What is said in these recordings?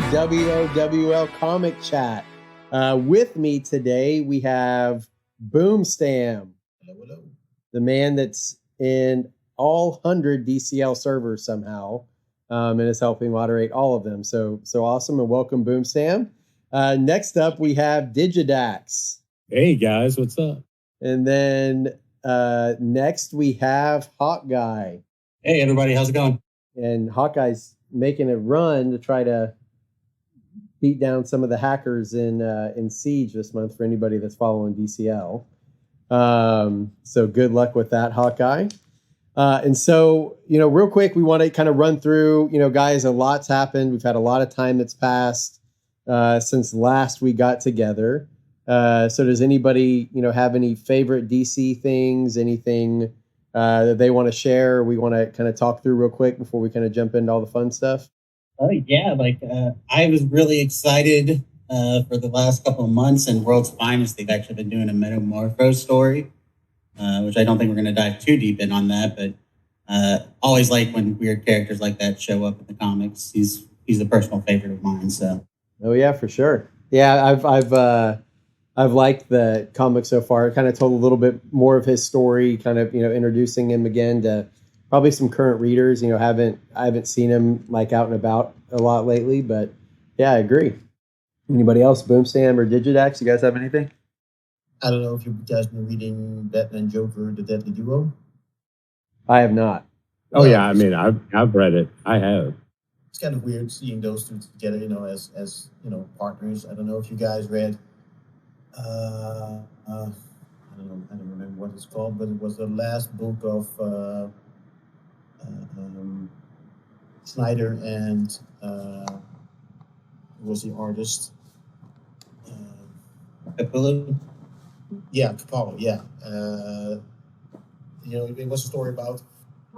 WROL Comic Chat. With me today, we have Boomstam. Hello. The man that's in all 100 DCL servers somehow, and is helping moderate all of them. So awesome, and welcome, Boomstam. Next up, we have Digidax. Hey, guys, what's up? And then next, we have Hawkeye. Hey, everybody, how's it going? And Hawkeye's making a run to try to beat down some of the hackers in Siege this month for anybody that's following DCL. So good luck with that, Hawkeye. And so, real quick, we want to kind of run through, guys, a lot's happened. We've had a lot of time that's passed since last we got together. So does anybody, have any favorite DC things, anything that they want to share? We want to kind of talk through real quick before we kind of jump into all the fun stuff. I was really excited for the last couple of months, and World's Finest, they've actually been doing a Metamorpho story, which I don't think we're going to dive too deep in on that, but always like when weird characters like that show up in the comics. He's a personal favorite of mine. So. Oh yeah, for sure. Yeah, I've liked the comic so far. It kind of told a little bit more of his story, kind of introducing him again to probably some current readers. I haven't seen him like out and about a lot lately, but yeah, I agree. Anybody else, Boomstam or Digidax? You guys have anything? I don't know if you guys been reading Batman Joker, The Deadly Duo. I have not. Oh yeah, I mean, I've read it. I have. It's kind of weird seeing those two together, as partners. I don't know if you guys read. I don't remember what it's called, but it was the last book of Snyder and who was the artist? Capullo? Yeah, Capullo. Yeah, it was a story about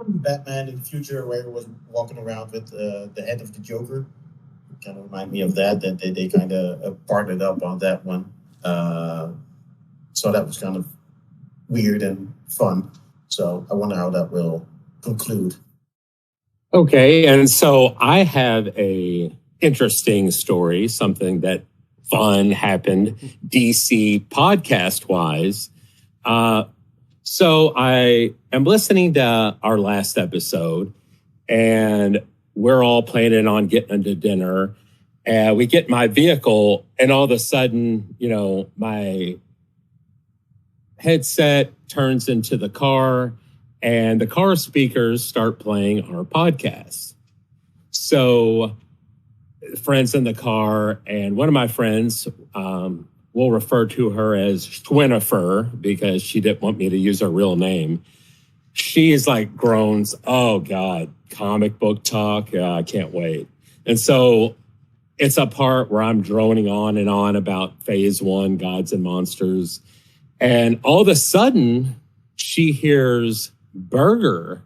Batman in the future where he was walking around with the head of the Joker. It kind of reminded me of that they kind of partnered up on that one. So that was kind of weird and fun. So I wonder how that will conclude. Okay, and so I have a interesting story, something that fun happened DC podcast-wise. So I am listening to our last episode, and we're all planning on getting into dinner. And we get in my vehicle, and all of a sudden, my headset turns into the car, and the car speakers start playing our podcast. So friends in the car, and one of my friends, we'll refer to her as Schwinnifer because she didn't want me to use her real name. She is like groans, oh God, comic book talk. I can't wait. And so it's a part where I'm droning on and on about Phase 1, Gods and Monsters. And all of a sudden, she hears Burger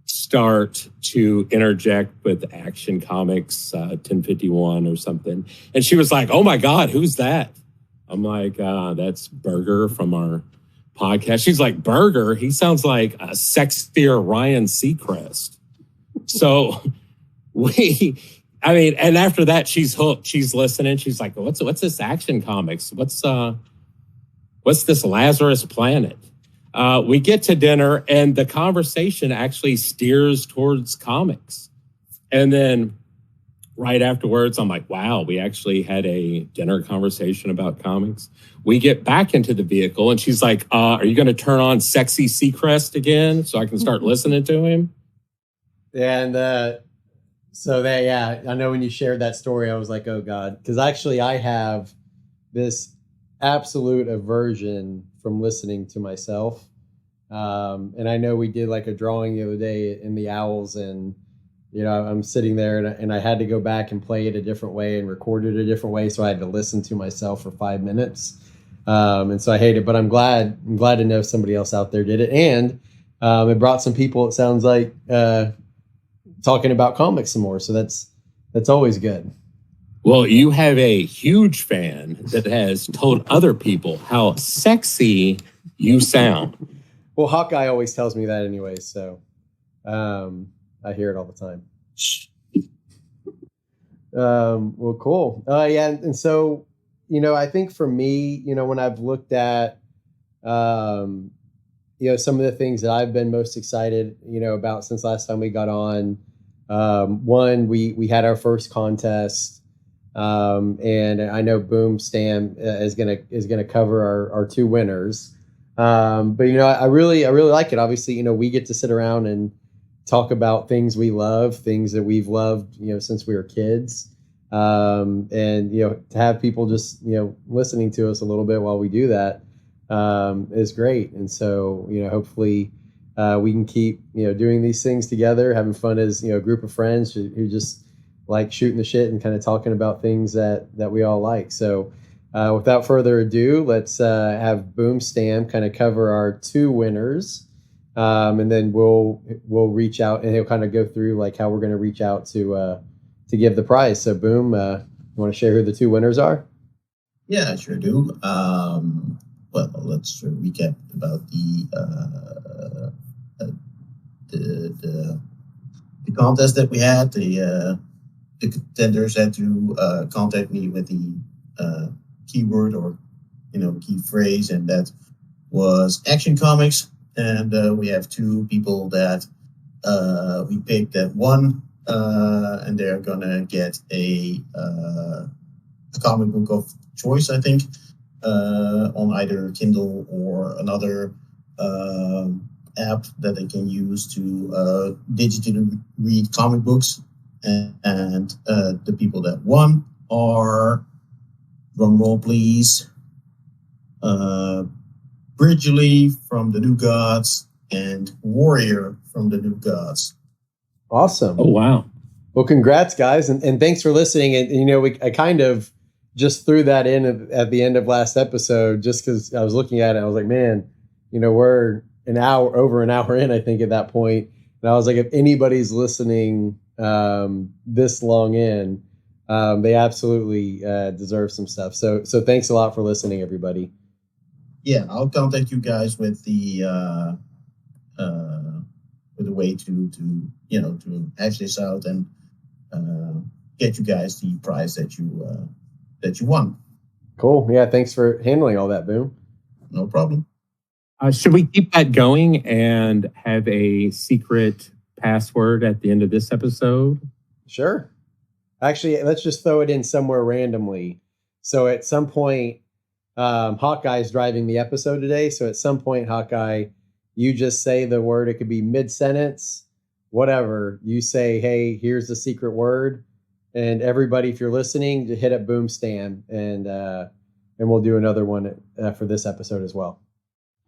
start to interject with Action Comics 1051 or something. And she was like, oh my God, who's that? I'm like, that's Burger from our podcast. She's like, Burger? He sounds like a sexier Ryan Seacrest. So and after that, she's hooked. She's listening. She's like, what's this Action Comics? What's this Lazarus Planet? We get to dinner, and the conversation actually steers towards comics. And then right afterwards, I'm like, wow, we actually had a dinner conversation about comics. We get back into the vehicle, and she's like, are you going to turn on Sexy Seacrest again so I can start listening to him? And I know when you shared that story, I was like, oh God, because actually I have this absolute aversion from listening to myself. And I know we did like a drawing the other day in the Owls, and I'm sitting there and I had to go back and play it a different way and record it a different way, so I had to listen to myself for 5 minutes. And so I hate it, but I'm glad to know somebody else out there did it, and it brought some people, it sounds like, talking about comics some more. So that's always good. Well, you have a huge fan that has told other people how sexy you sound. Well, Hawkeye always tells me that anyway, so I hear it all the time. Well, cool. Yeah. And so, I think for me, when I've looked at, some of the things that I've been most excited, about since last time we got on, one, we had our first contest. And I know Boom Stam is gonna cover our two winners. But I really like it. Obviously, we get to sit around and talk about things we love, things that we've loved, since we were kids. And to have people just listening to us a little bit while we do that is great. And so hopefully we can keep doing these things together, having fun as a group of friends who just like shooting the shit and kind of talking about things that we all like. So without further ado, let's have Boom Stam kind of cover our two winners. And then we'll reach out and he'll kind of go through like how we're going to reach out to give the prize. So Boom, you want to share who the two winners are? Yeah, I sure do. Well, let's recap about the contest that we had. The contenders had to contact me with the keyword or key phrase, and that was Action Comics. And we have two people that we picked that won, and they're gonna get a comic book of choice, I think, on either Kindle or another app that they can use to digitally read comic books. And the people that won are, drum roll please, Bridgely from the New Gods and Warrior from the New Gods. Awesome. Oh, wow. Well, congrats, guys. And thanks for listening. And, I kind of just threw that in at the end of last episode, just because I was looking at it. I was like, man, we're over an hour in, I think, at that point. And I was like, if anybody's listening this long in, they absolutely deserve some stuff. So thanks a lot for listening, everybody. Yeah, I'll contact you guys with the way to hash this out and get you guys the prize that you won. Cool. Yeah, thanks for handling all that, Boom. No problem. Should we keep that going and have a secret password at the end of this episode? Sure. Actually, let's just throw it in somewhere randomly. So at some point, Hawkeye's driving the episode today. So at some point, Hawkeye, you just say the word. It could be mid-sentence, whatever. You say, hey, here's the secret word. And everybody, if you're listening, to hit up Boom Stam, and we'll do another one for this episode as well.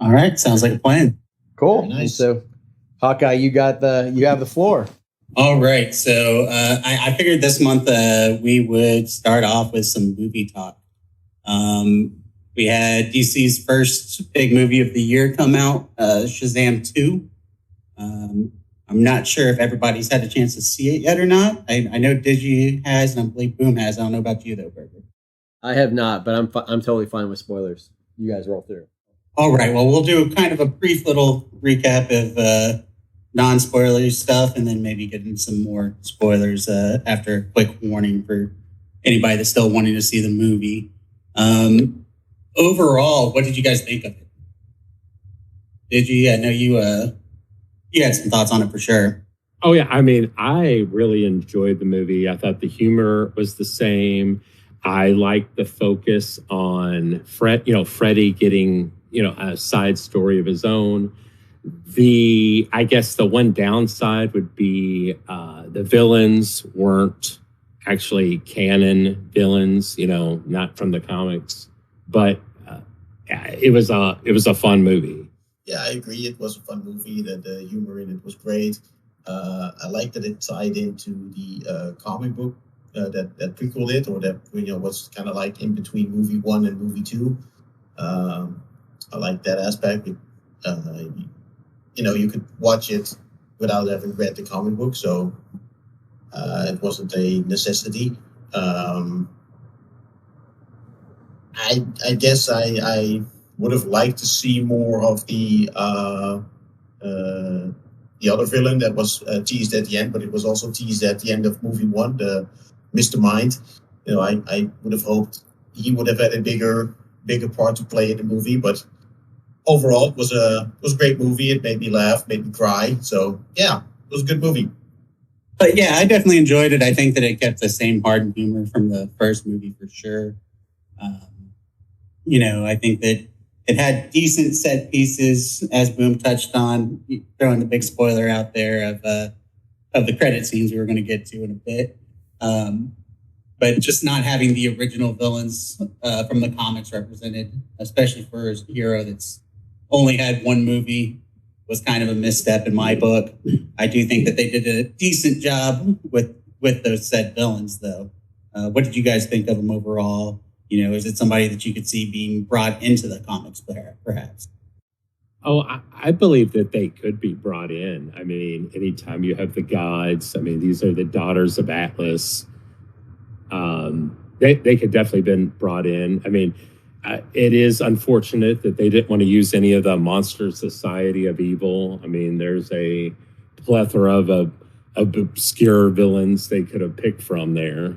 All right. Sounds like a plan. Cool. Nice. And so, Hawkeye, you have the floor. All right. So I figured this month we would start off with some movie talk. We had DC's first big movie of the year come out, Shazam 2. I'm not sure if everybody's had a chance to see it yet or not. I know Digi has, and I believe Boom has. I don't know about you, though, Burger. I have not, but I'm totally fine with spoilers. You guys roll through. All right. Well, we'll do kind of a brief little recap of non-spoilery stuff, and then maybe get into some more spoilers after a quick warning for anybody that's still wanting to see the movie. Overall, what did you guys think of it? Digi, I know you had some thoughts on it for sure. Oh, yeah. I mean, I really enjoyed the movie. I thought the humor was the same. I liked the focus on Freddy getting, a side story of his own. I guess the one downside would be the villains weren't actually canon villains, not from the comics. But it was a fun movie. Yeah, I agree. It was a fun movie. The humor in it was great. I like that it tied into the comic book that prequeled it, or that was kind of like in between movie 1 and movie 2. I like that aspect. You could watch it without having read the comic book, so it wasn't a necessity. I guess I would have liked to see more of the other villain that was teased at the end, but it was also teased at the end of movie 1, the Mr. Mind. I would have hoped he would have had a bigger part to play in the movie, but overall, it was a great movie. It made me laugh, made me cry. So yeah, it was a good movie. But yeah, I definitely enjoyed it. I think that it kept the same heart and humor from the first movie for sure. I think that it had decent set pieces, as Boom touched on, throwing the big spoiler out there of the credit scenes we were going to get to in a bit. But just not having the original villains from the comics represented, especially for a hero that's only had one movie, was kind of a misstep in my book. I do think that they did a decent job with those said villains, though. What did you guys think of them overall? Is it somebody that you could see being brought into the comics, perhaps? Oh, I believe that they could be brought in. I mean, anytime you have the gods, I mean, these are the daughters of Atlas. They could definitely been brought in. I mean, it is unfortunate that they didn't want to use any of the Monster Society of Evil. I mean, there's a plethora of obscure villains they could have picked from there.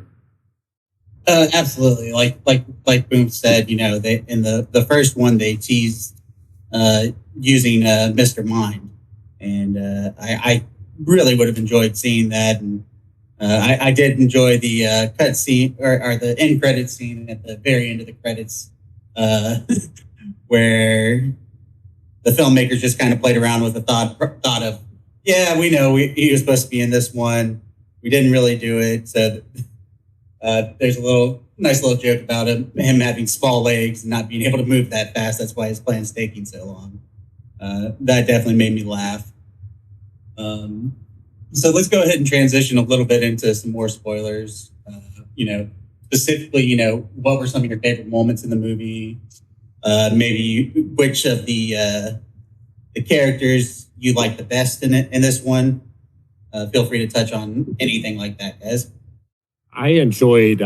Absolutely. Like Boom said, they in the first one they teased using Mr. Mind, and I really would have enjoyed seeing that. And I did enjoy the cut scene or the end credit scene at the very end of the credits, where the filmmakers just kind of played around with the thought of, yeah, we know he was supposed to be in this one. We didn't really do it. So there's a nice little joke about him having small legs and not being able to move that fast. That's why his plan's taking so long. That definitely made me laugh. So let's go ahead and transition a little bit into some more spoilers. Specifically, what were some of your favorite moments in the movie? Maybe which of the characters you like the best in this one. Feel free to touch on anything like that, guys. I enjoyed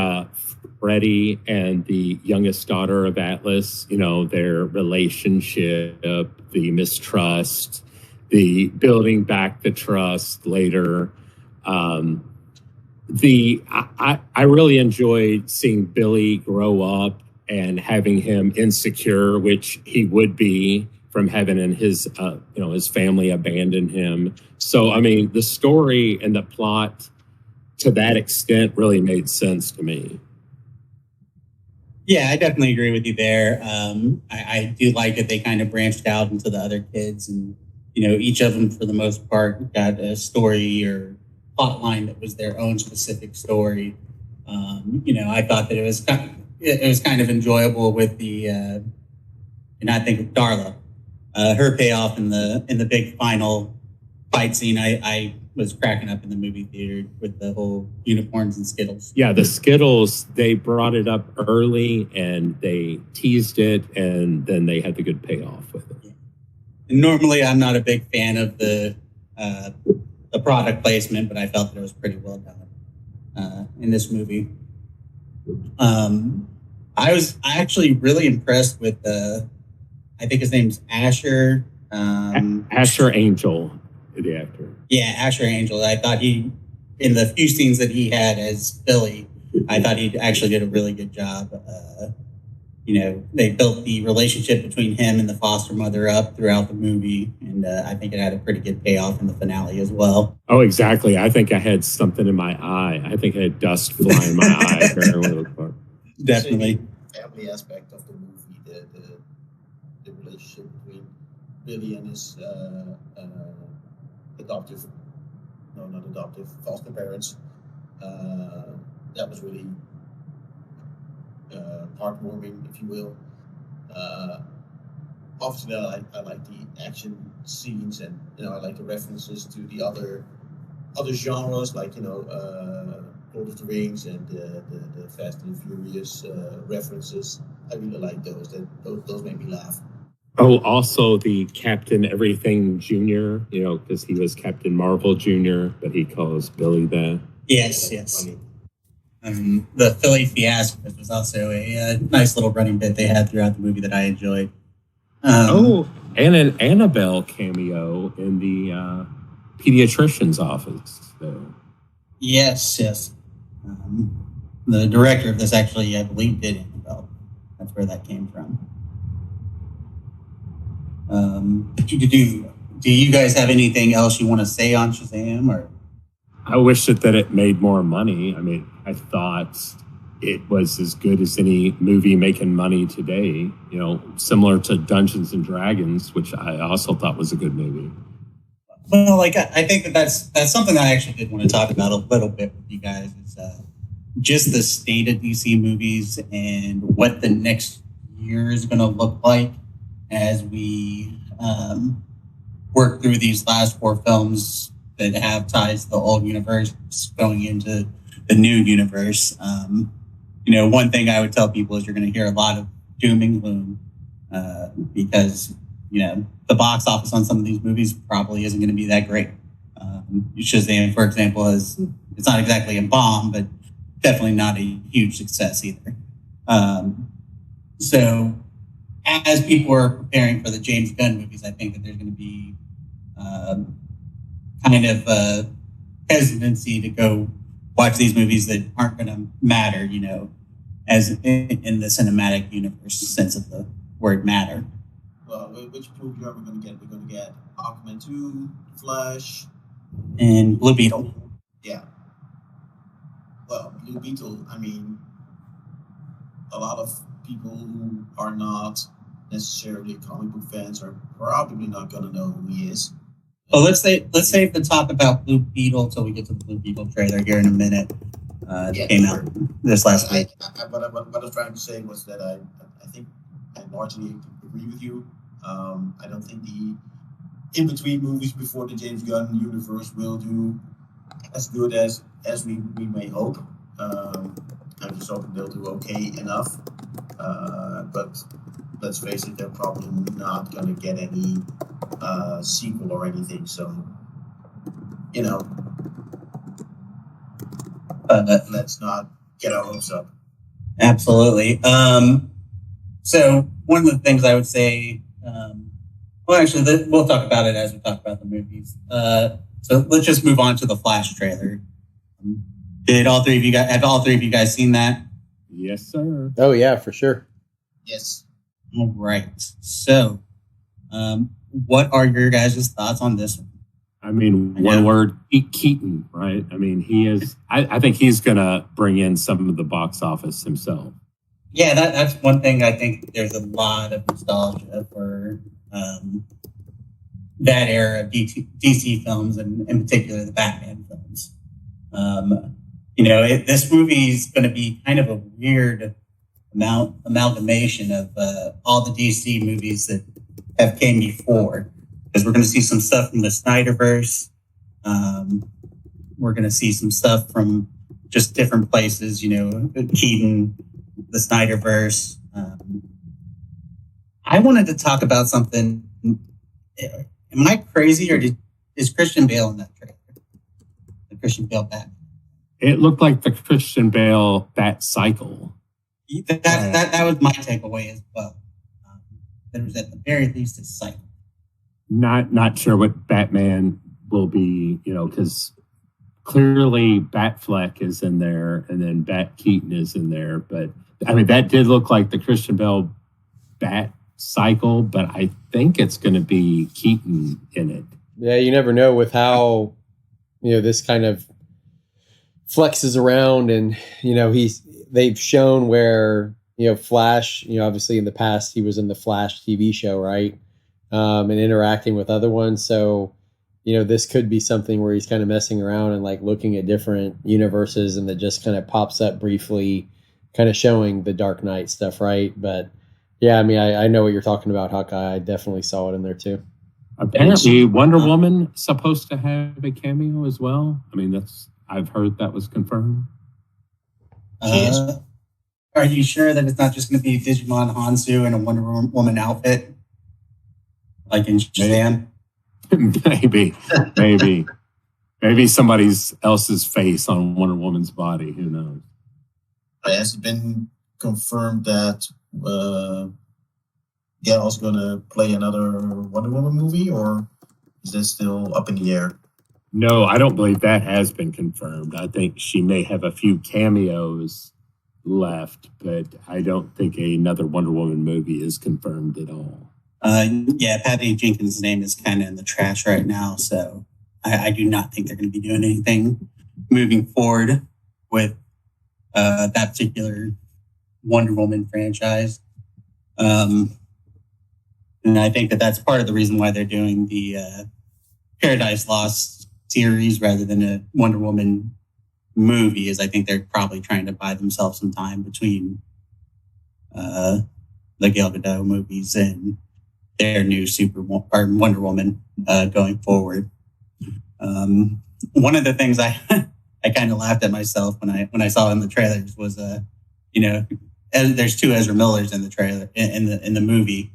Freddie and the youngest daughter of Atlas, their relationship, the mistrust, the building back the trust later. I really enjoyed seeing Billy grow up and having him insecure, which he would be from having his family abandon him. So, I mean, the story and the plot to that extent really made sense to me. Yeah, I definitely agree with you there. I do like that they kind of branched out into the other kids, and each of them for the most part got a story or plot line that was their own specific story. I thought that it was kind of enjoyable with the and I think with Darla, her payoff in the big final fight scene. I was cracking up in the movie theater with the whole unicorns and Skittles. Yeah, the Skittles, they brought it up early and they teased it, and then they had the good payoff with it. Yeah. And normally, I'm not a big fan of the product placement, but I felt that it was pretty well done in this movie. I was actually really impressed with I think his name's Asher. Asher Angel, the actor. Yeah, Asher Angel. I thought in the few scenes that he had as Billy, I thought he actually did a really good job. They built the relationship between him and the foster mother up throughout the movie, and I think it had a pretty good payoff in the finale as well. Oh, exactly. I think I had something in my eye. I think I had dust fly in my eye during one of the part. Definitely. The family aspect of the movie, the relationship between Billy and his foster parents. That was really heartwarming, if you will. Obviously, I like the action scenes, and I like the references to the other genres, like Lord of the Rings and the Fast and Furious references. I really like those. Those made me laugh. Oh, also the Captain Everything Jr., because he was Captain Marvel Jr., but he calls Billy that. Yes. The Philly Fiasco was also a nice little running bit they had throughout the movie that I enjoyed. And an Annabelle cameo in the pediatrician's office. So. Yes. The director of this actually, I believe, did Annabelle. That's where that came from. Do you guys have anything else you want to say on Shazam? Or I wish that it made more money. I mean, I thought it was as good as any movie making money today, you know, similar to Dungeons and Dragons, which I also thought was a good movie. Well, like I think that's something that I actually did want to talk about a little bit with you guys. Is just the state of DC movies and what the next year is going to look like as we work through these last 4 films that have ties to the old universe going into the new universe. You know, one thing I would tell people is you're going to hear a lot of doom and gloom because, you know, the box office on some of these movies probably isn't going to be that great. Shazam, for example, it's not exactly a bomb, but definitely not a huge success either. So as people are preparing for the James Gunn movies, I think that there's going to be kind of a hesitancy to go watch these movies that aren't going to matter, you know, as in the cinematic universe sense of the word matter. Well, which movie are we going to get? We're going to get Aquaman 2, Flash, and Blue Beetle. Yeah. Well, Blue Beetle, I mean, a lot of people who are not necessarily comic book fans are probably not going to know who he is. Well, let's save the talk about Blue Beetle till we get to the Blue Beetle trailer here in a minute. It came out this last week. What I was trying to say was that I think I largely agree with you. I don't think the in-between movies before the James Gunn universe will do as good as we may hope. I'm just hoping they'll do okay enough. But let's face it, they're probably not going to get any sequel or anything. So, you know, let's not get our hopes up. Absolutely. So one of the things I would say, well, actually, we'll talk about it as we talk about the movies. So let's just move on to the Flash trailer. Have all three of you guys seen that? Yes, sir. Oh yeah, for sure. Yes. All right. So, what are your guys' thoughts on this one? I mean, one word, Keaton, right? I mean, he is, I think he's going to bring in some of the box office himself. Yeah, that's one thing. I think there's a lot of nostalgia for that era of DC films, and in particular the Batman films. You know, this movie is going to be kind of a weird amalgamation of all the DC movies that have came before, because we're going to see some stuff from the Snyderverse. We're going to see some stuff from just different places, you know, Keaton, the Snyderverse. I wanted to talk about something. Am I crazy, or is Christian Bale in that trailer? The Christian Bale Batman. It looked like the Christian Bale Bat Cycle. That was my takeaway as well. There was at the very least a cycle. Not sure what Batman will be, you know, because clearly Batfleck is in there, and then Bat Keaton is in there. But I mean, that did look like the Christian Bale Bat Cycle, but I think it's going to be Keaton in it. Yeah, you never know with how, you know, this kind of flexes around, and you know they've shown where, you know, Flash, you know, obviously in the past he was in the Flash TV show, right, and interacting with other ones. So, you know, this could be something where he's kind of messing around and like looking at different universes, and that just kind of pops up briefly, kind of showing the Dark Knight stuff, right? But yeah, I mean, I know what you're talking about, Hawkeye. I definitely saw it in there too. Apparently, Wonder Woman supposed to have a cameo as well. I mean, I've heard that was confirmed. Are you sure that it's not just going to be Digimon Hansu in a Wonder Woman outfit, like in Shazam? maybe somebody else's face on Wonder Woman's body. Who knows? Has it been confirmed that Gal's going to play another Wonder Woman movie, or is this still up in the air? No, I don't believe that has been confirmed. I think she may have a few cameos left, but I don't think another Wonder Woman movie is confirmed at all. Yeah, Patty Jenkins' name is kind of in the trash right now, so I do not think they're going to be doing anything moving forward with that particular Wonder Woman franchise. And I think that that's part of the reason why they're doing the Paradise Lost series rather than a Wonder Woman movie, is I think they're probably trying to buy themselves some time between the Gal Gadot movies and their new Wonder Woman going forward. One of the things I kind of laughed at myself when I saw in the trailers was there's two Ezra Millers in the trailer in the movie,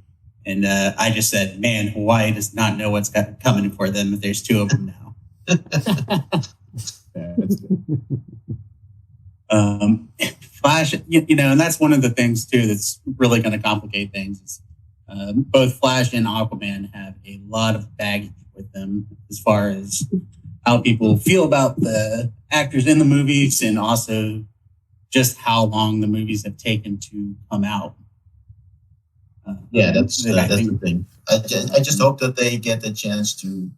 and I just said, man, Hawaii does not know what's coming for them if there's two of them now. Flash, and that's one of the things too that's really going to complicate things. Is, both Flash and Aquaman have a lot of baggage with them as far as how people feel about the actors in the movies, and also just how long the movies have taken to come out. That's the thing. I just hope that they get the chance to,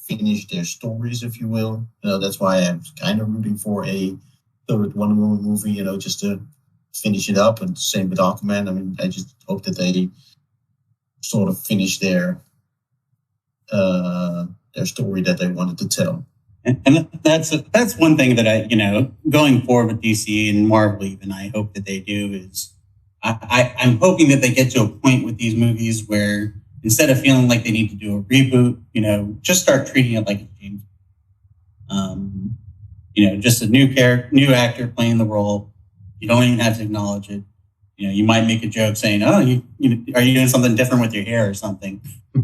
finish their stories, if you will. That's why I'm kind of rooting for a third Wonder Woman movie, just to finish it up. And same with Aquaman. I mean, I just hope that they sort of finish their story that they wanted to tell. And that's one thing that I, going forward with DC and Marvel even, I hope that they do is I'm hoping that they get to a point with these movies where instead of feeling like they need to do a reboot, just start treating it like a James. Just a new actor playing the role. You don't even have to acknowledge it. You might make a joke saying, "Oh, are you doing something different with your hair or something?"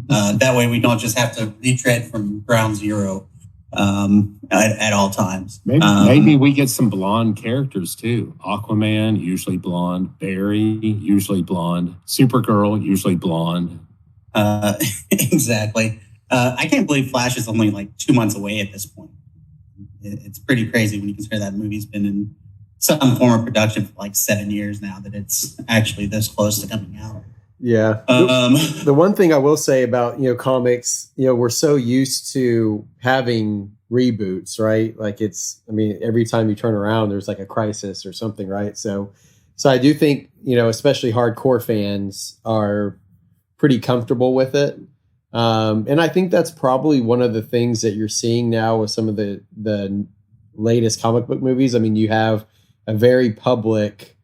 That way, we don't just have to retread from ground zero at all times. Maybe we get some blonde characters too. Aquaman, usually blonde. Barry, usually blonde. Supergirl, usually blonde. Exactly. I can't believe Flash is only like 2 months away at this point. It's pretty crazy when you consider that movie's been in some form of production for like 7 years now, that it's actually this close to coming out. Yeah. The one thing I will say about, comics, we're so used to having reboots, right? Like every time you turn around, there's like a crisis or something, right? So I do think, especially hardcore fans are pretty comfortable with it. And I think that's probably one of the things that you're seeing now with some of the latest comic book movies. I mean, you have a very public,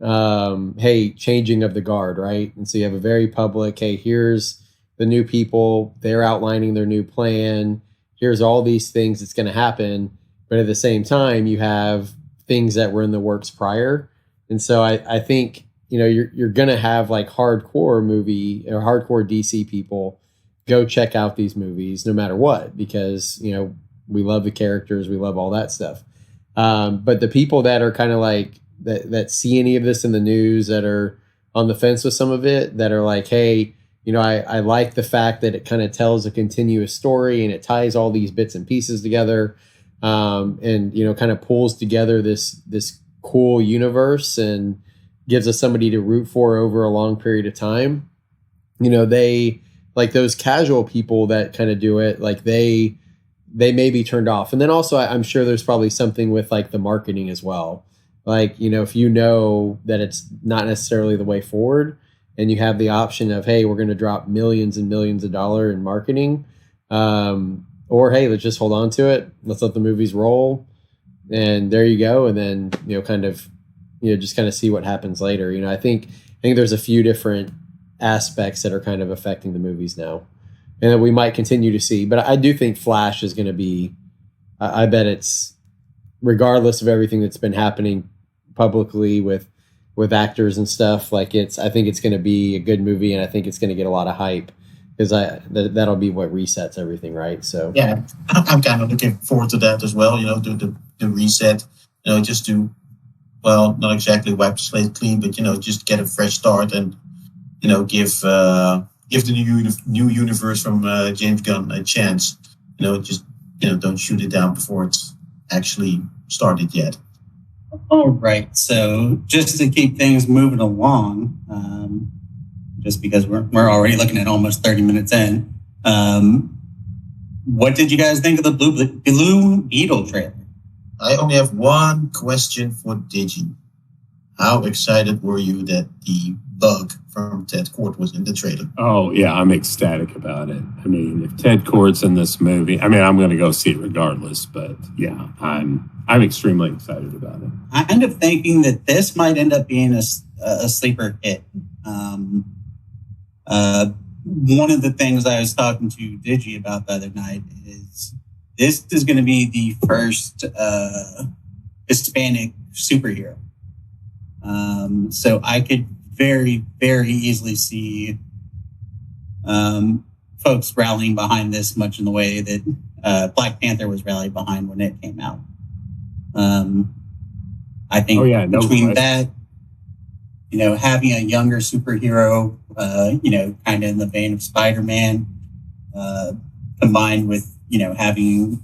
changing of the guard, right? And so you have a very public, hey, here's the new people, they're outlining their new plan. Here's all these things that's going to happen. But at the same time, you have things that were in the works prior. And so I think, you're going to have like hardcore movie or hardcore DC people go check out these movies no matter what, because, we love the characters, we love all that stuff. But the people that are kind of like that see any of this in the news, that are on the fence with some of it, that are like, hey, I like the fact that it kind of tells a continuous story and it ties all these bits and pieces together, and kind of pulls together this cool universe and gives us somebody to root for over a long period of time. They, like those casual people that kind of do it, like they may be turned off. And then also I'm sure there's probably something with like the marketing as well. Like, if that it's not necessarily the way forward, and you have the option of, hey, we're going to drop millions and millions of dollars in marketing, or hey, let's just hold on to it. Let's let the movies roll. And there you go. And then, just kind of see what happens later. I think there's a few different aspects that are kind of affecting the movies now, and that we might continue to see. But I do think Flash is going to be, I bet it's, regardless of everything that's been happening publicly with actors and stuff, like I think it's going to be a good movie, and I think it's going to get a lot of hype, because that'll be what resets everything, right? So yeah, I'm kind of looking forward to that as well. The reset, just to, well, not exactly wipe the slate clean, but just get a fresh start and give the new universe from James Gunn a chance. Just don't shoot it down before it's actually started yet. All right. So just to keep things moving along, just because we're already looking at almost 30 minutes in, what did you guys think of the Blue Beetle trailer? I only have one question for Digi. How excited were you that the bug from Ted Kord was in the trailer? Oh, yeah, I'm ecstatic about it. I mean, if Ted Kord's in this movie, I mean, I'm going to go see it regardless, but yeah, I'm extremely excited about it. I end up thinking that this might end up being a sleeper hit. One of the things I was talking to Digi about the other night is this is going to be the first Hispanic superhero. So I could very, very easily see folks rallying behind this much in the way that Black Panther was rallied behind when it came out. I think between that, having a younger superhero, kind of in the vein of Spider-Man, combined with, having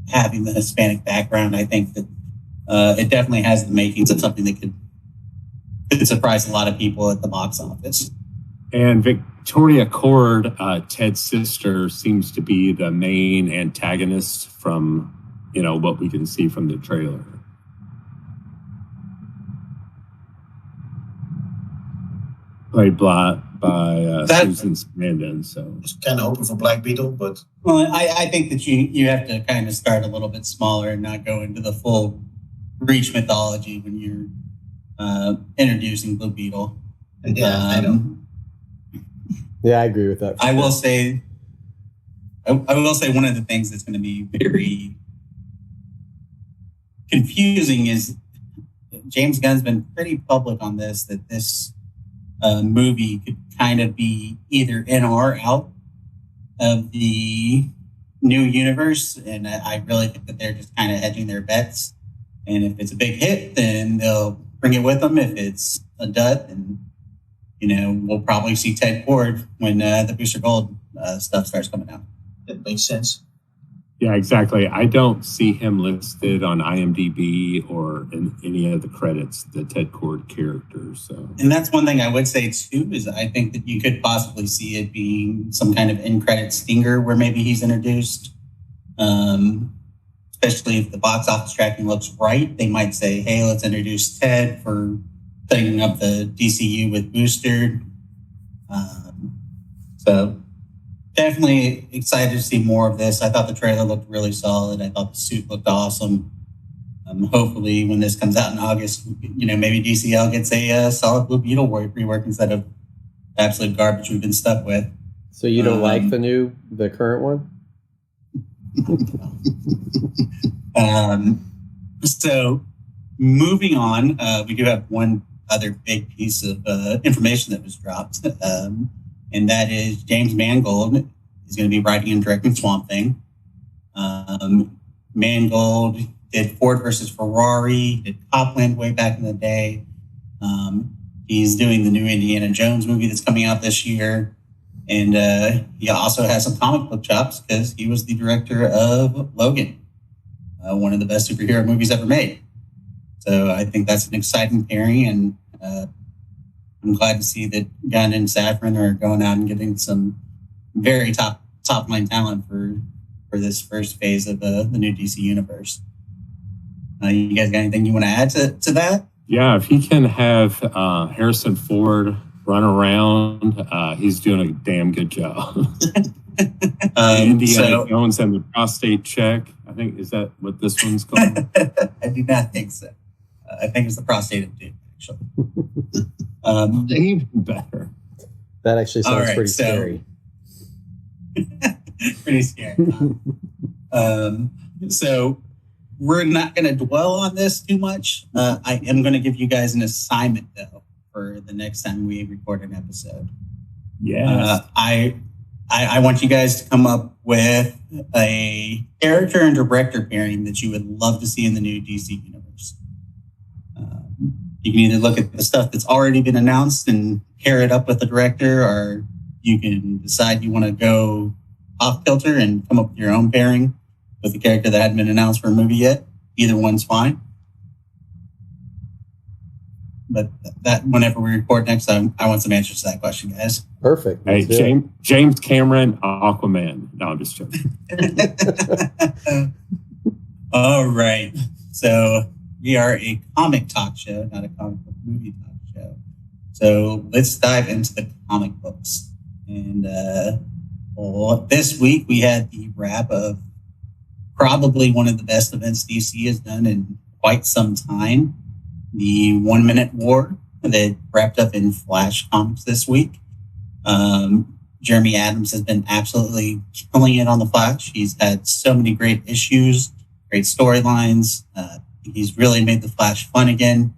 the Hispanic background, I think that it definitely has the makings of something that could surprise a lot of people at the box office. And Victoria Kord, Ted's sister, seems to be the main antagonist from, what we can see from the trailer. Played by Susan Sarandon. So it's kind of hoping for Black Beetle, but I think that you have to kind of start a little bit smaller and not go into the full Reach mythology when you're introducing Blue Beetle. Yeah, I know. Yeah, I agree with that. I will say one of the things that's going to be very confusing is James Gunn's been pretty public on this, that this movie could kind of be either in or out of the new universe. And I really think that they're just kind of hedging their bets. And if it's a big hit, then they'll bring it with them. If it's a dud, then, we'll probably see Ted Kord when the Booster Gold stuff starts coming out. That makes sense. Yeah, exactly. I don't see him listed on IMDb or in any of the credits, the Ted Kord character. So, and that's one thing I would say too, is I think that you could possibly see it being some kind of in-credit stinger where maybe he's introduced. Especially if the box office tracking looks right, they might say, "Hey, let's introduce Ted for setting up the DCU with Booster." So. Definitely excited to see more of this. I thought the trailer looked really solid. I thought the suit looked awesome. Hopefully, when this comes out in August, maybe DCL gets a solid Blue Beetle rework instead of absolute garbage we've been stuck with. So you don't like the current one? So moving on, we do have one other big piece of information that was dropped. And that is James Mangold is going to be writing and directing Swamp Thing. Mangold did Ford versus Ferrari, did Copland way back in the day. He's doing the new Indiana Jones movie that's coming out this year. And he also has some comic book chops because he was the director of Logan, one of the best superhero movies ever made. So I think that's an exciting pairing, and I'm glad to see that Gunn and Safran are going out and getting some very top line talent for this first phase of the new DC universe. You guys got anything you want to add to that? Yeah, if he can have Harrison Ford run around, he's doing a damn good job. Indiana Jones and the prostate check. I think, is that what this one's called? I do not think so. I think it's the prostate of doom, actually. Even better. That actually sounds pretty scary. Pretty scary. So we're not going to dwell on this too much. I am going to give you guys an assignment, though, for the next time we record an episode. Yeah. I want you guys to come up with a character and director pairing that you would love to see in the new DC universe. You can either look at the stuff that's already been announced and pair it up with the director, or you can decide you want to go off kilter and come up with your own pairing. with a character that hadn't been announced for a movie yet. Either one's fine. But that whenever we record next time, I want some answers to that question, guys. Perfect. Hey, James Cameron, Aquaman. No, I'm just joking. All right. So we are a comic talk show, not a comic book movie talk show. So let's dive into the comic books. And this week we had the wrap of probably one of the best events DC has done in quite some time. The 1 Minute War that wrapped up in Flash Comics this week. Jeremy Adams has been absolutely killing it on the Flash. He's had so many great issues, great storylines. He's really made the Flash fun again.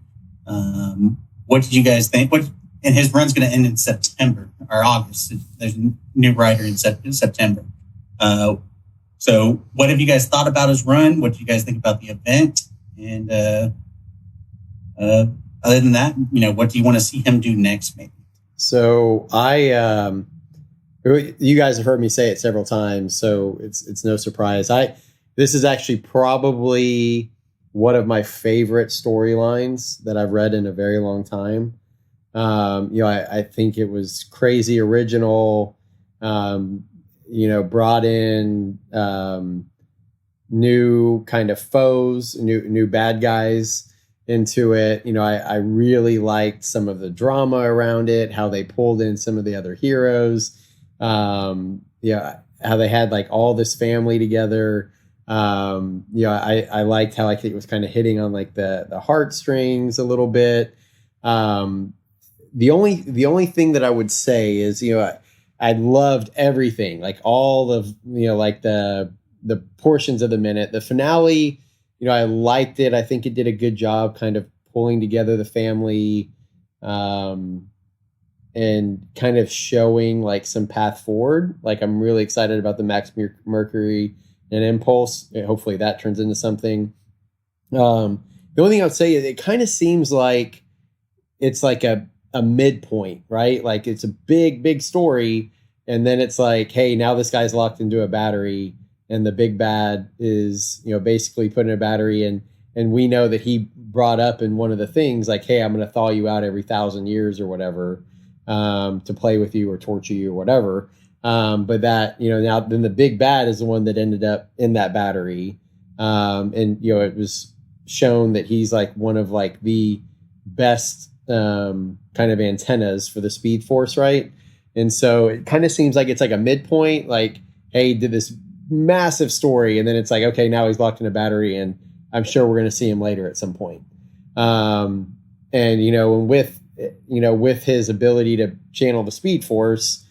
What did you guys think? And his run's going to end in September or August. There's a new writer in September. So what have you guys thought about his run? What do you guys think about the event? And other than that, what do you want to see him do next, maybe? So you guys have heard me say it several times, so it's no surprise. This is actually probably one of my favorite storylines that I've read in a very long time. I think it was crazy original. Brought in new kind of foes, new bad guys into it. I really liked some of the drama around it, how they pulled in some of the other heroes. How they had like all this family together. I liked how I think it was kind of hitting on like the heartstrings a little bit. The only thing that I would say is, I loved everything, like all of, like the portions of the minute. The finale, I liked it. I think it did a good job kind of pulling together the family, and kind of showing like some path forward. Like I'm really excited about the Max Mercury and Impulse. Hopefully that turns into something. The only thing I would say is it kind of seems like it's like a midpoint, right? Like it's a big story. And then it's like, hey, now this guy's locked into a battery and the big bad is, basically putting a battery in. And we know that he brought up in one of the things like, hey, I'm going to thaw you out every 1,000 years or whatever, to play with you or torture you or whatever. But that, now then the big bad is the one that ended up in that battery. It was shown that he's like one of like the best kind of antennas for the Speed Force, right? And so it kind of seems like it's like a midpoint, like, hey, did this massive story, and then it's like, okay, now he's locked in a battery, and I'm sure we're going to see him later at some point. And with his ability to channel the Speed Force,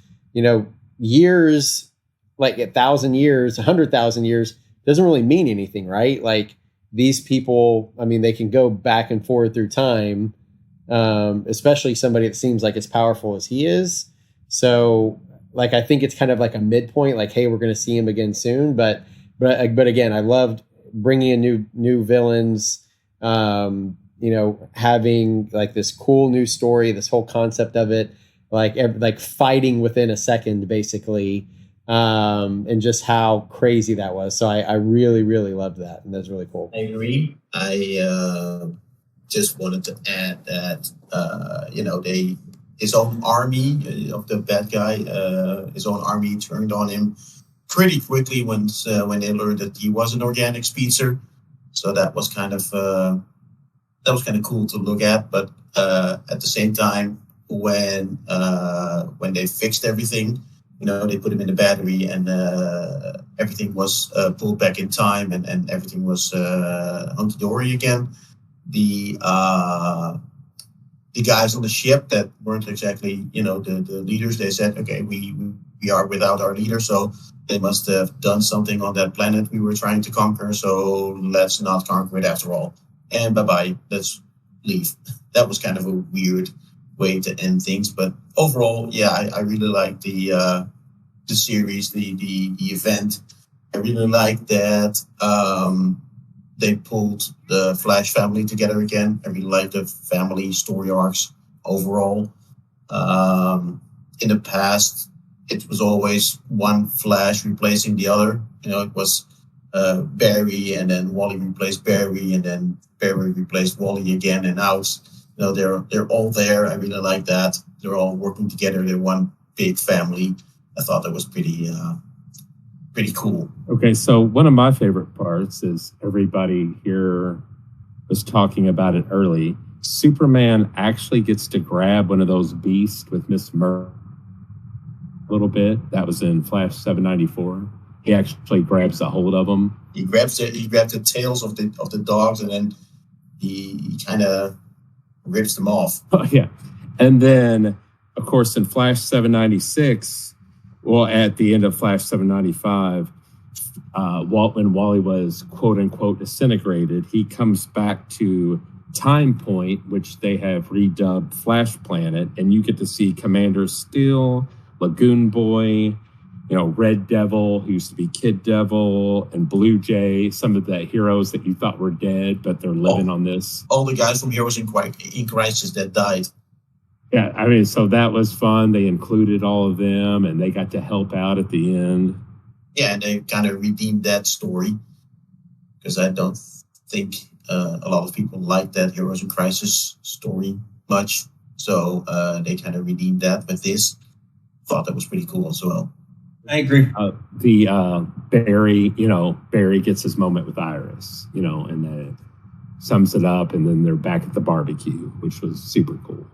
years, like 1,000 years, 100,000 years doesn't really mean anything, right? Like these people, I mean, they can go back and forth through time, especially somebody that seems like as powerful as he is. So like, I think it's kind of like a midpoint, like, hey, we're going to see him again soon. But again, I loved bringing in new villains, having like this cool new story, this whole concept of it, like fighting within a second, basically, and just how crazy that was. So I really, really loved that. And that's really cool. I agree. I just wanted to add that, his own army of the bad guy, his own army turned on him pretty quickly when they learned that he was an organic speedster. So that was kind of cool to look at. But at the same time, when they fixed everything, they put him in the battery and everything was pulled back in time and everything was hunky-dory again. The guys on the ship that weren't exactly, the leaders, they said, okay, we are without our leader, so they must have done something on that planet we were trying to conquer, so let's not conquer it after all. And bye-bye, let's leave. That was kind of a weird way to end things, but overall, yeah, I really like the series, the event. I really like that they pulled the Flash family together again. I really like the family story arcs overall. In the past, it was always one Flash replacing the other. It was Barry, and then Wally replaced Barry, and then Barry replaced Wally again. And now it's, they're all there. I really like that. They're all working together. They're one big family. I thought that was pretty cool. Okay, so one of my favorite parts is everybody here was talking about it early. Superman actually gets to grab one of those beasts with Miss Murray a little bit. That was in Flash 794. He actually grabs a hold of them. He grabs the tails of the dogs, and then he kind of rips them off. Oh, yeah. And then, of course, in Flash 796, well, at the end of Flash 795, when Wally was quote unquote disintegrated, he comes back to Time Point, which they have redubbed Flash Planet, and you get to see Commander Steel, Lagoon Boy, Red Devil, who used to be Kid Devil, and Blue Jay, some of the heroes that you thought were dead, but they're living on this. All the guys from Heroes in Crisis that died. Yeah, I mean, so that was fun. They included all of them, and they got to help out at the end. Yeah, and they kind of redeemed that story, because I don't think a lot of people like that Heroes in Crisis story much. So they kind of redeemed that with this. Thought that was pretty cool as well. I agree. Barry gets his moment with Iris, and then sums it up, and then they're back at the barbecue, which was super cool.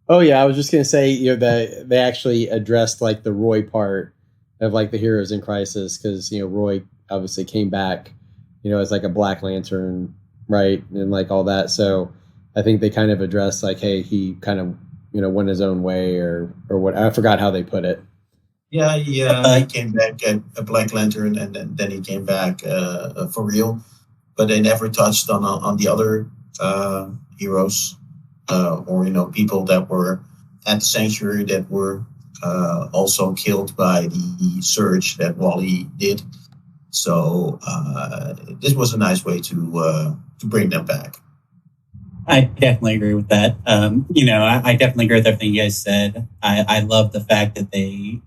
Oh yeah, I was just gonna say, they actually addressed like the Roy part of like the Heroes in Crisis, because Roy obviously came back, as like a Black Lantern, right, and like all that. So I think they kind of addressed like, hey, he kind of went his own way or what. I forgot how they put it. Yeah, he came back at a Black Lantern, and then he came back for real. But they never touched on the other heroes or people that were at the Sanctuary that were also killed by the surge that Wally did. So this was a nice way to bring them back. I definitely agree with that. I definitely agree with everything you guys said. I love the fact that they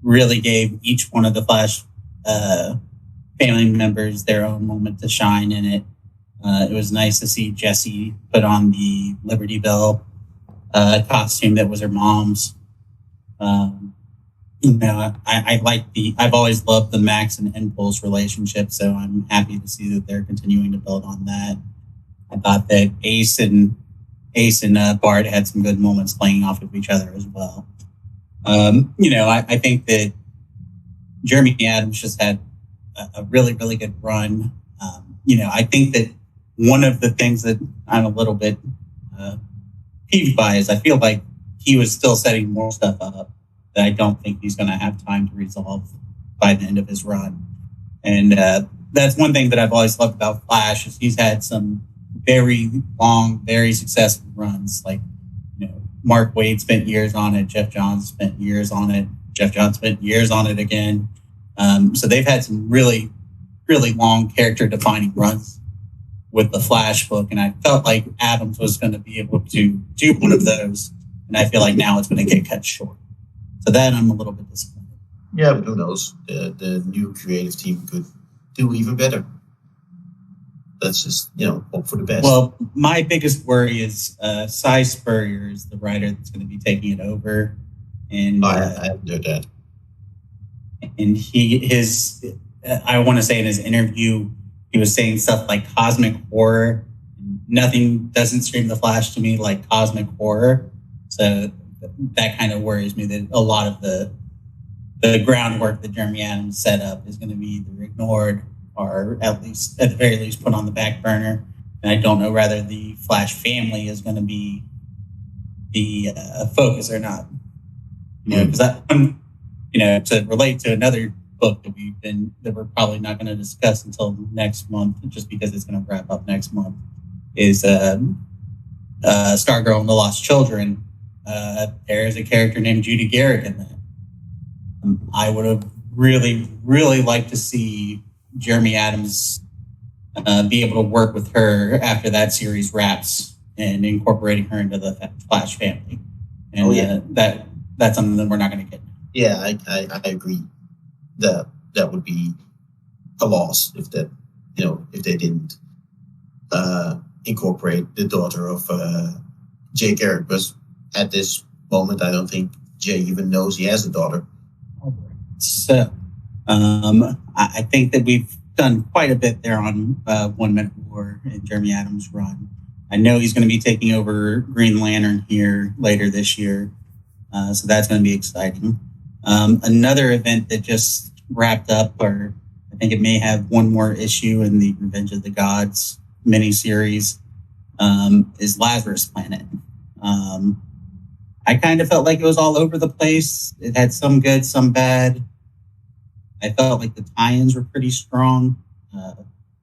really gave each one of the Flash family members their own moment to shine in it. It was nice to see Jessie put on the Liberty Bell costume that was her mom's. I've always loved the Max and Impulse relationship, so I'm happy to see that they're continuing to build on that. I thought that Ace and Bart had some good moments playing off of each other as well. I think that Jeremy Adams just had a really, really good run. I think that one of the things that I'm a little bit peeved by is I feel like he was still setting more stuff up that I don't think he's going to have time to resolve by the end of his run. And that's one thing that I've always loved about Flash is he's had some very long, very successful runs. Like, Mark Waid spent years on it. Jeff Johns spent years on it. Jeff Johns spent years on it again. So they've had some really, really long character-defining runs with the Flash book, and I felt like Adams was going to be able to do one of those, and I feel like now it's going to get cut short. So that I'm a little bit disappointed. Yeah, but who knows? The new creative team could do even better. Let's just, hope for the best. Well, my biggest worry is Cy Spurrier is the writer that's going to be taking it over. And I haven't heard that. And I want to say in his interview, he was saying stuff like cosmic horror. Nothing doesn't scream the Flash to me like cosmic horror. So that kind of worries me that a lot of the groundwork that Jeremy Adams set up is going to be either ignored or at the very least put on the back burner. And I don't know whether the Flash family is going to be the focus or not. Because to relate to another book that we're probably not going to discuss until next month, just because it's going to wrap up next month, is Stargirl and the Lost Children. There is a character named Judy Garrick in that. I would have really, really liked to see Jeremy Adams be able to work with her after that series wraps and incorporating her into the Flash family. And that's something that we're not going to get. Yeah, I agree. That would be a loss if that, if they didn't incorporate the daughter of Jay Garrick. Because at this moment, I don't think Jay even knows he has a daughter. So, I think that we've done quite a bit there on 1 Minute War and Jeremy Adams' run. I know he's going to be taking over Green Lantern here later this year, so that's going to be exciting. Another event that just wrapped up, or I think it may have one more issue in the Revenge of the Gods miniseries, is Lazarus Planet. I kind of felt like it was all over the place. It had some good, some bad. I felt like the tie-ins were pretty strong.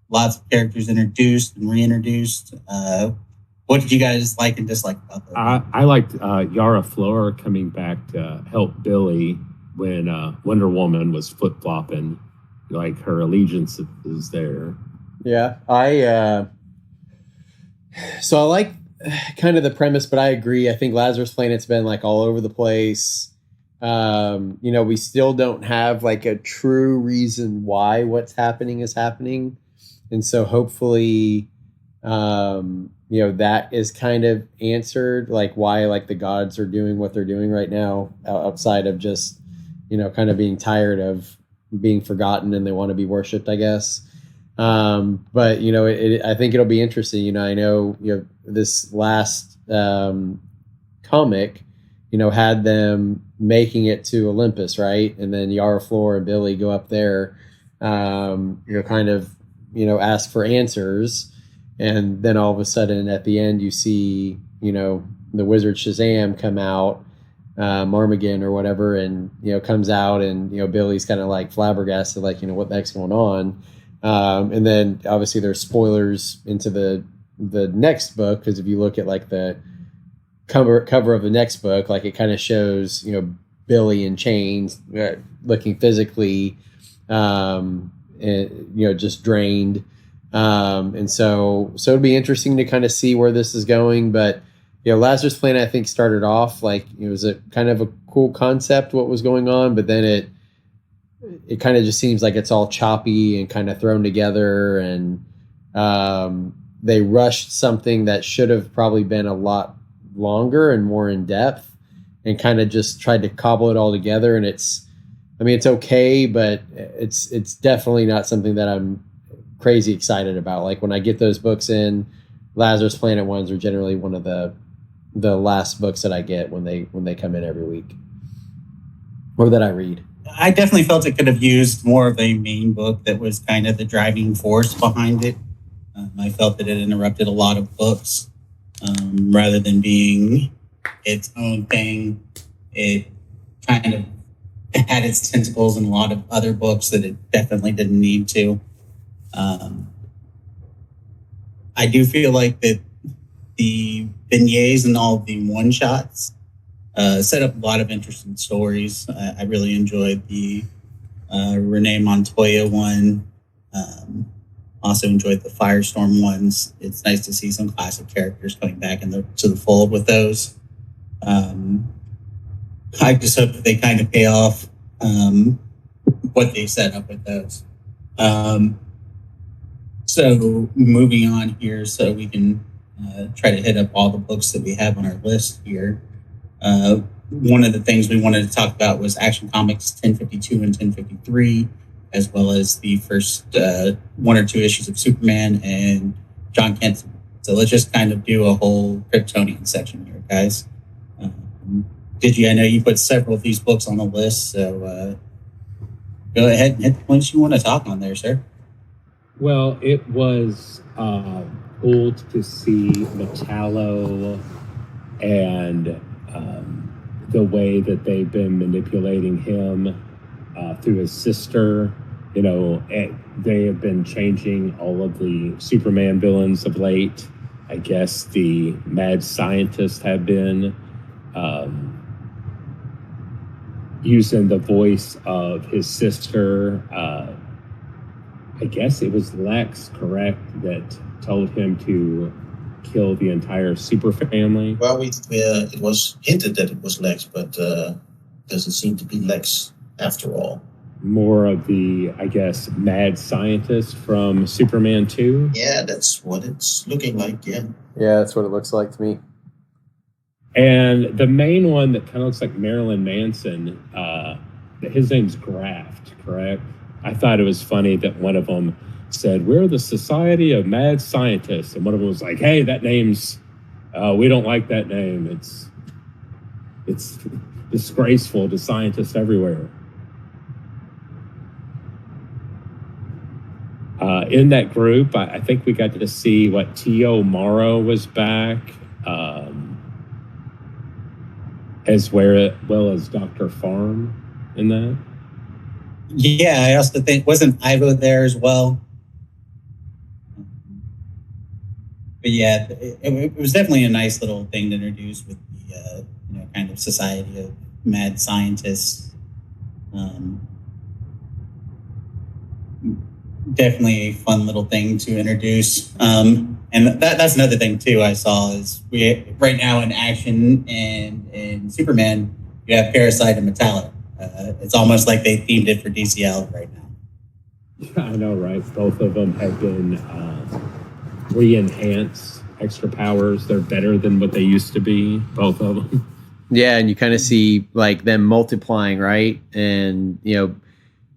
Lots of characters introduced and reintroduced. What did you guys like and dislike about that? I liked Yara Flor coming back to help Billy when Wonder Woman was flip-flopping. Like, her allegiance is there. Yeah, so I like kind of the premise, but I agree. I think Lazarus Planet's been like all over the place. We still don't have like a true reason why what's happening is happening. And so hopefully, that is kind of answered, like why like the gods are doing what they're doing right now, outside of just, kind of being tired of being forgotten and they want to be worshipped, I guess. But I think it'll be interesting. I know, this last comic, had them making it to Olympus, right? And then Yara Flor and Billy go up there, kind of, ask for answers. And then all of a sudden at the end, you see, the wizard Shazam come out, Marmagan or whatever, and, comes out and, Billy's kind of like flabbergasted, like, what the heck's going on? And then obviously there's spoilers into the next book, because if you look at like the cover of the next book, like it kind of shows, Billy in chains, looking physically, just drained. And so it'd be interesting to kind of see where this is going. But, Lazarus Planet, I think, started off like it was a kind of a cool concept, what was going on, but then it kind of just seems like it's all choppy and kind of thrown together, and they rushed something that should have probably been a lot longer and more in depth, and kind of just tried to cobble it all together. And it's okay, but it's definitely not something that I'm crazy excited about. Like when I get those books in, Lazarus Planet ones are generally one of the last books that I get when they come in every week, or that I read. I definitely felt it could have used more of a main book that was kind of the driving force behind it. I felt that it interrupted a lot of books rather than being its own thing. It kind of had its tentacles in a lot of other books that it definitely didn't need to. I do feel like that the beignets and all the one-shots set up a lot of interesting stories. I really enjoyed the Renee Montoya one. Also enjoyed the Firestorm ones. It's nice to see some classic characters coming back to the fold with those. I just hope that they kind of pay off what they set up with those. So moving on here, so we can try to hit up all the books that we have on our list here. One of the things we wanted to talk about was Action Comics 1052 and 1053, as well as the first one or two issues of Superman and John Kent. So let's just kind of do a whole Kryptonian section here, guys. I know you put several of these books on the list, so go ahead and hit the points you want to talk on there, sir. Well, it was cool to see Metallo and the way that they've been manipulating him through his sister. They have been changing all of the Superman villains of late. I guess the mad scientists have been using the voice of his sister. I guess it was Lex, correct, that told him to kill the entire super family. Well, it was hinted that it was Lex, but doesn't seem to be Lex after all. more of the, I guess, mad scientist from Superman 2. Yeah, that's what it's looking like. Yeah. Yeah, that's what it looks like to me. And the main one that kind of looks like Marilyn Manson, his name's Graft, correct? I thought it was funny that one of them said, "We're the Society of Mad Scientists." And one of them was like, "Hey, that name's, we don't like that name. It's disgraceful to scientists everywhere." In that group, I think we got to see what T.O. Morrow was back, as well as Dr. Farm in that. Yeah, I also think, wasn't Ivo there as well? But yeah, it was definitely a nice little thing to introduce with the kind of Society of Mad Scientists. Definitely a fun little thing to introduce. And that's another thing too I saw is we right now in action and in Superman, you have Parasite and Metallic. It's almost like they themed it for DCL right now. Yeah, I know, right? Both of them have been re-enhanced, extra powers. They're better than what they used to be, both of them. Yeah, and you kind of see like them multiplying, right? And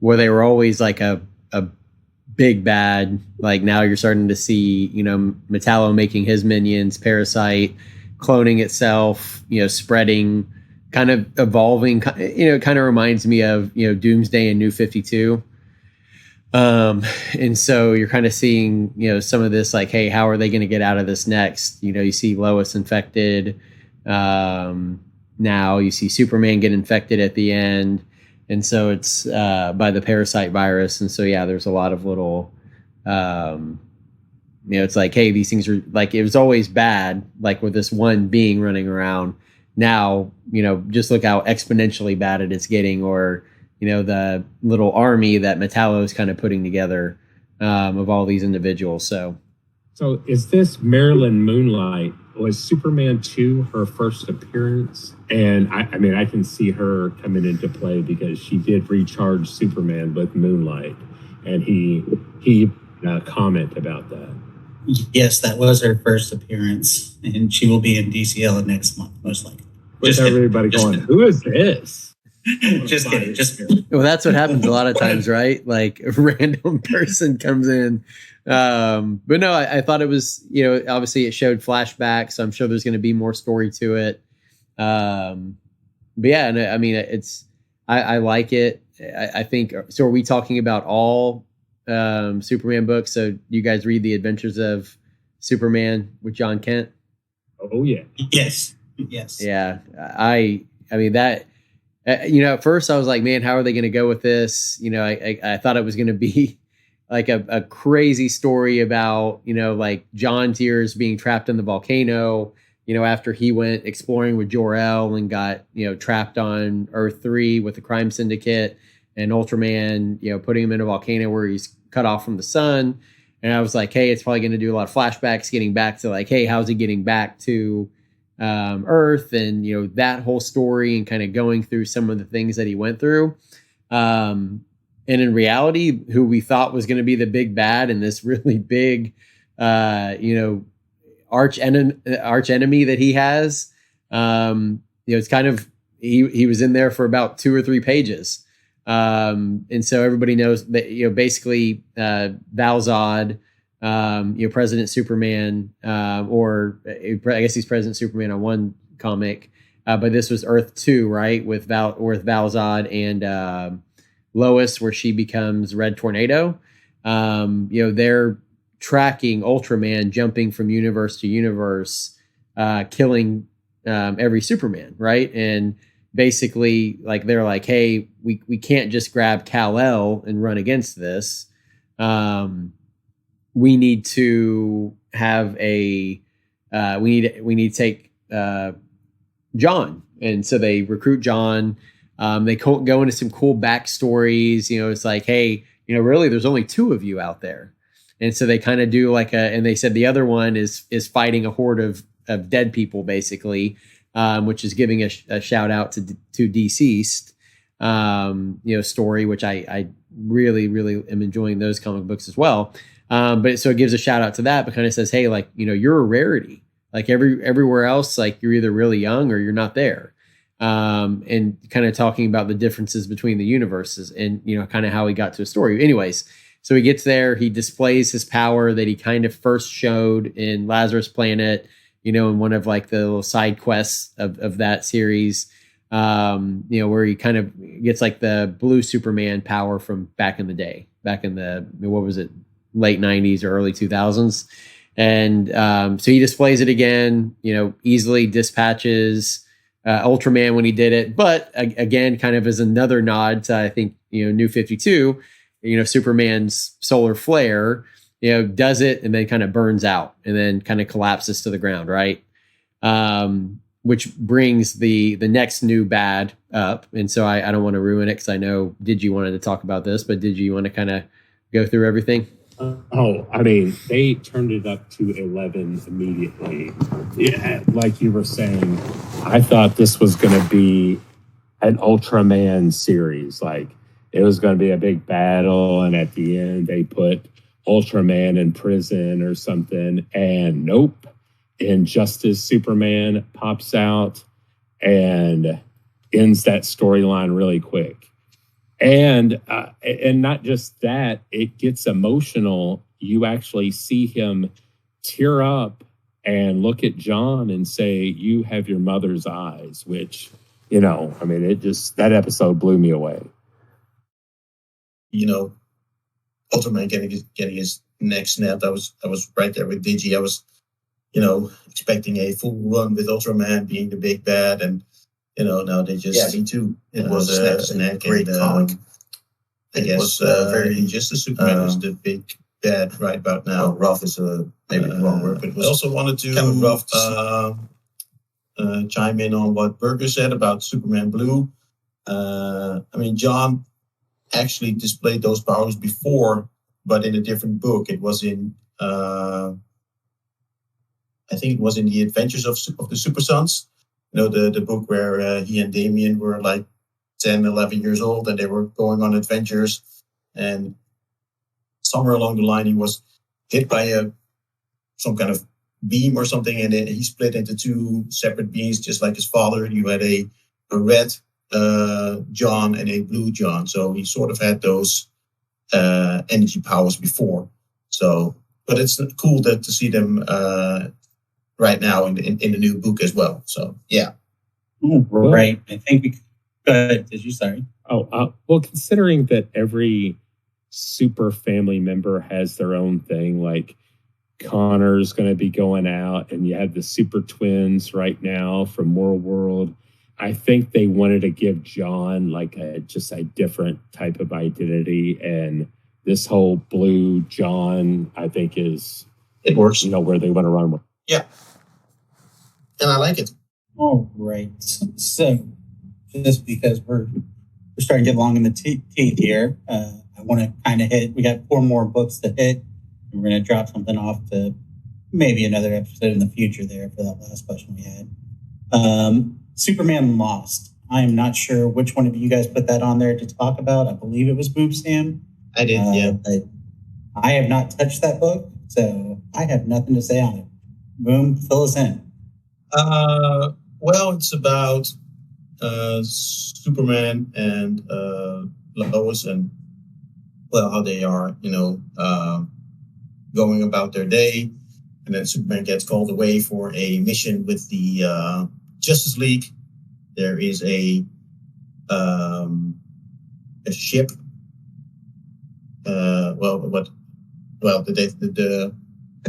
where they were always like a big bad, like now you're starting to see Metallo making his minions, Parasite cloning itself, spreading, kind of evolving. It kind of reminds me of Doomsday and New 52. And so you're kind of seeing some of this, like, hey, how are they going to get out of this next? You see Lois infected. Now you see Superman get infected at the end. And so it's by the parasite virus. And so, yeah, there's a lot of little, it's like, hey, these things are like, it was always bad, like with this one being running around. Now, just look how exponentially bad it is getting, or, the little army that Metallo is kind of putting together of all these individuals. So is this Marilyn Moonlight? Was Superman 2 her first appearance? And I mean, I can see her coming into play because she did recharge Superman with Moonlight, and he comment about that. Yes, that was her first appearance, and she will be in DCL next month, most likely. With everybody going, who is this? Just kidding. Well, that's what happens a lot of times, right? Like a random person comes in. But no, I thought it was, obviously it showed flashbacks, so I'm sure there's going to be more story to it. But yeah, and I mean, I like it. I think, so are we talking about all Superman books? So you guys read The Adventures of Superman with John Kent? Oh, yeah. Yes. Yeah. I mean, that, at first I was like, man, how are they going to go with this? I thought it was going to be like a crazy story about, like John Tears being trapped in the volcano, after he went exploring with Jor-El and got, trapped on Earth 3 with the crime syndicate, and Ultraman, putting him in a volcano where he's cut off from the sun. And I was like, hey, it's probably going to do a lot of flashbacks getting back to like, hey, how's he getting back to Earth, and that whole story, and kind of going through some of the things that he went through. And in reality, who we thought was going to be the big bad in this really big, arch enemy that he has, it's kind of, he was in there for about 2 or 3 pages. And so everybody knows that, basically, Val-Zod, President Superman, or I guess he's President Superman on one comic, but this was Earth 2, right? With Val-Zod and Lois, where she becomes Red Tornado. They're tracking Ultraman jumping from universe to universe, killing every Superman, right? And basically, like, they're like, hey, we can't just grab Kal-El and run against this. We need to have we need to take John. And so they recruit John. They go into some cool backstories. It's like, hey, really, there's only 2 of you out there. And so they kind of do like and they said the other one is fighting a horde of dead people, basically, which is giving a shout out to Deceased. story, which I really, really am enjoying those comic books as well. But so it gives a shout out to that, but kind of says, hey, like, you're a rarity. Like everywhere else, like you're either really young or you're not there. And kind of talking about the differences between the universes and, kind of how he got to a story. Anyways, so he gets there, he displays his power that he kind of first showed in Lazarus Planet, in one of like the little side quests of that series, where he kind of gets like the blue Superman power from back in the day, back in the, what was it, late 90s or early 2000s. And so he displays it again, easily dispatches Ultraman when he did it. But again, kind of as another nod to, I think, New 52, Superman's solar flare, does it and then kind of burns out and then kind of collapses to the ground, right? Which brings the next new bad up. And so I don't want to ruin it because I know Digi wanted to talk about this, but Digi, you want to kind of go through everything? I mean, they turned it up to 11 immediately. Yeah, like you were saying, I thought this was going to be an Ultraman series. Like, it was going to be a big battle, and at the end, they put Ultraman in prison or something, and nope. Injustice Superman pops out and ends that storyline really quick. And not just that, it gets emotional. You actually see him tear up and look at John and say, "You have your mother's eyes," which, that episode blew me away. Ultraman getting his neck snapped. I was right there with Digi. I was, expecting a full run with Ultraman being the big bad, and now they just... Yeah, me too. It was a great comic. I guess very Injustice Superman is the big bad right about now. Rough is maybe the wrong word, but I also wanted to chime in on what Berger said about Superman Blue. John actually displayed those powers before, but in a different book. It was in, I think it was in The Adventures of the Super Sons. The book where he and Damien were like 10, 11 years old and they were going on adventures. And somewhere along the line, he was hit by some kind of beam or something. And then he split into two separate beings, just like his father. You had a red John and a blue John. So he sort of had those energy powers before. So, but it's cool to see them right now in the new book as well. So, yeah. Right. I think we... Go ahead. Did you? Sorry. Well, considering that every super family member has their own thing, like Connor's going to be going out, and you have the super twins right now from WROL. I think they wanted to give John like just a different type of identity, and this whole blue John, I think, it works. Where they want to run with. Yeah, and I like it. All right. So, just because we're starting to get long in the teeth here, I want to kind of hit. We got 4 more books to hit, and we're going to drop something off to maybe another episode in the future there for that last question we had. Superman Lost. I am not sure which one of you guys put that on there to talk about. I believe it was Boom Sam. I did, yeah. I have not touched that book, so I have nothing to say on it. Boom, fill us in. Well, it's about Superman and Lois and, how they are, going about their day. And then Superman gets called away for a mission with the Justice League. There is a ship. I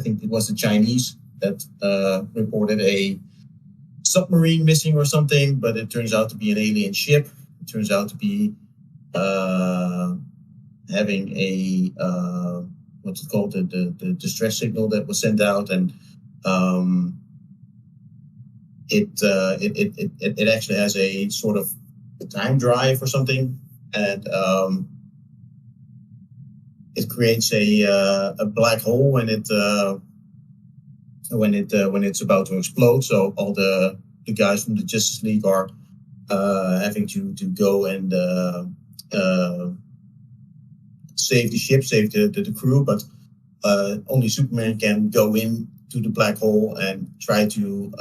think it was the Chinese that reported a submarine missing or something, but it turns out to be an alien ship. It turns out to be having a what's it called, the distress signal that was sent out, and it actually has a sort of time drive or something, and it creates a black hole when it's about to explode. So all the guys from the Justice League are having to go and save the ship, save the crew, but only Superman can go in to the black hole and try to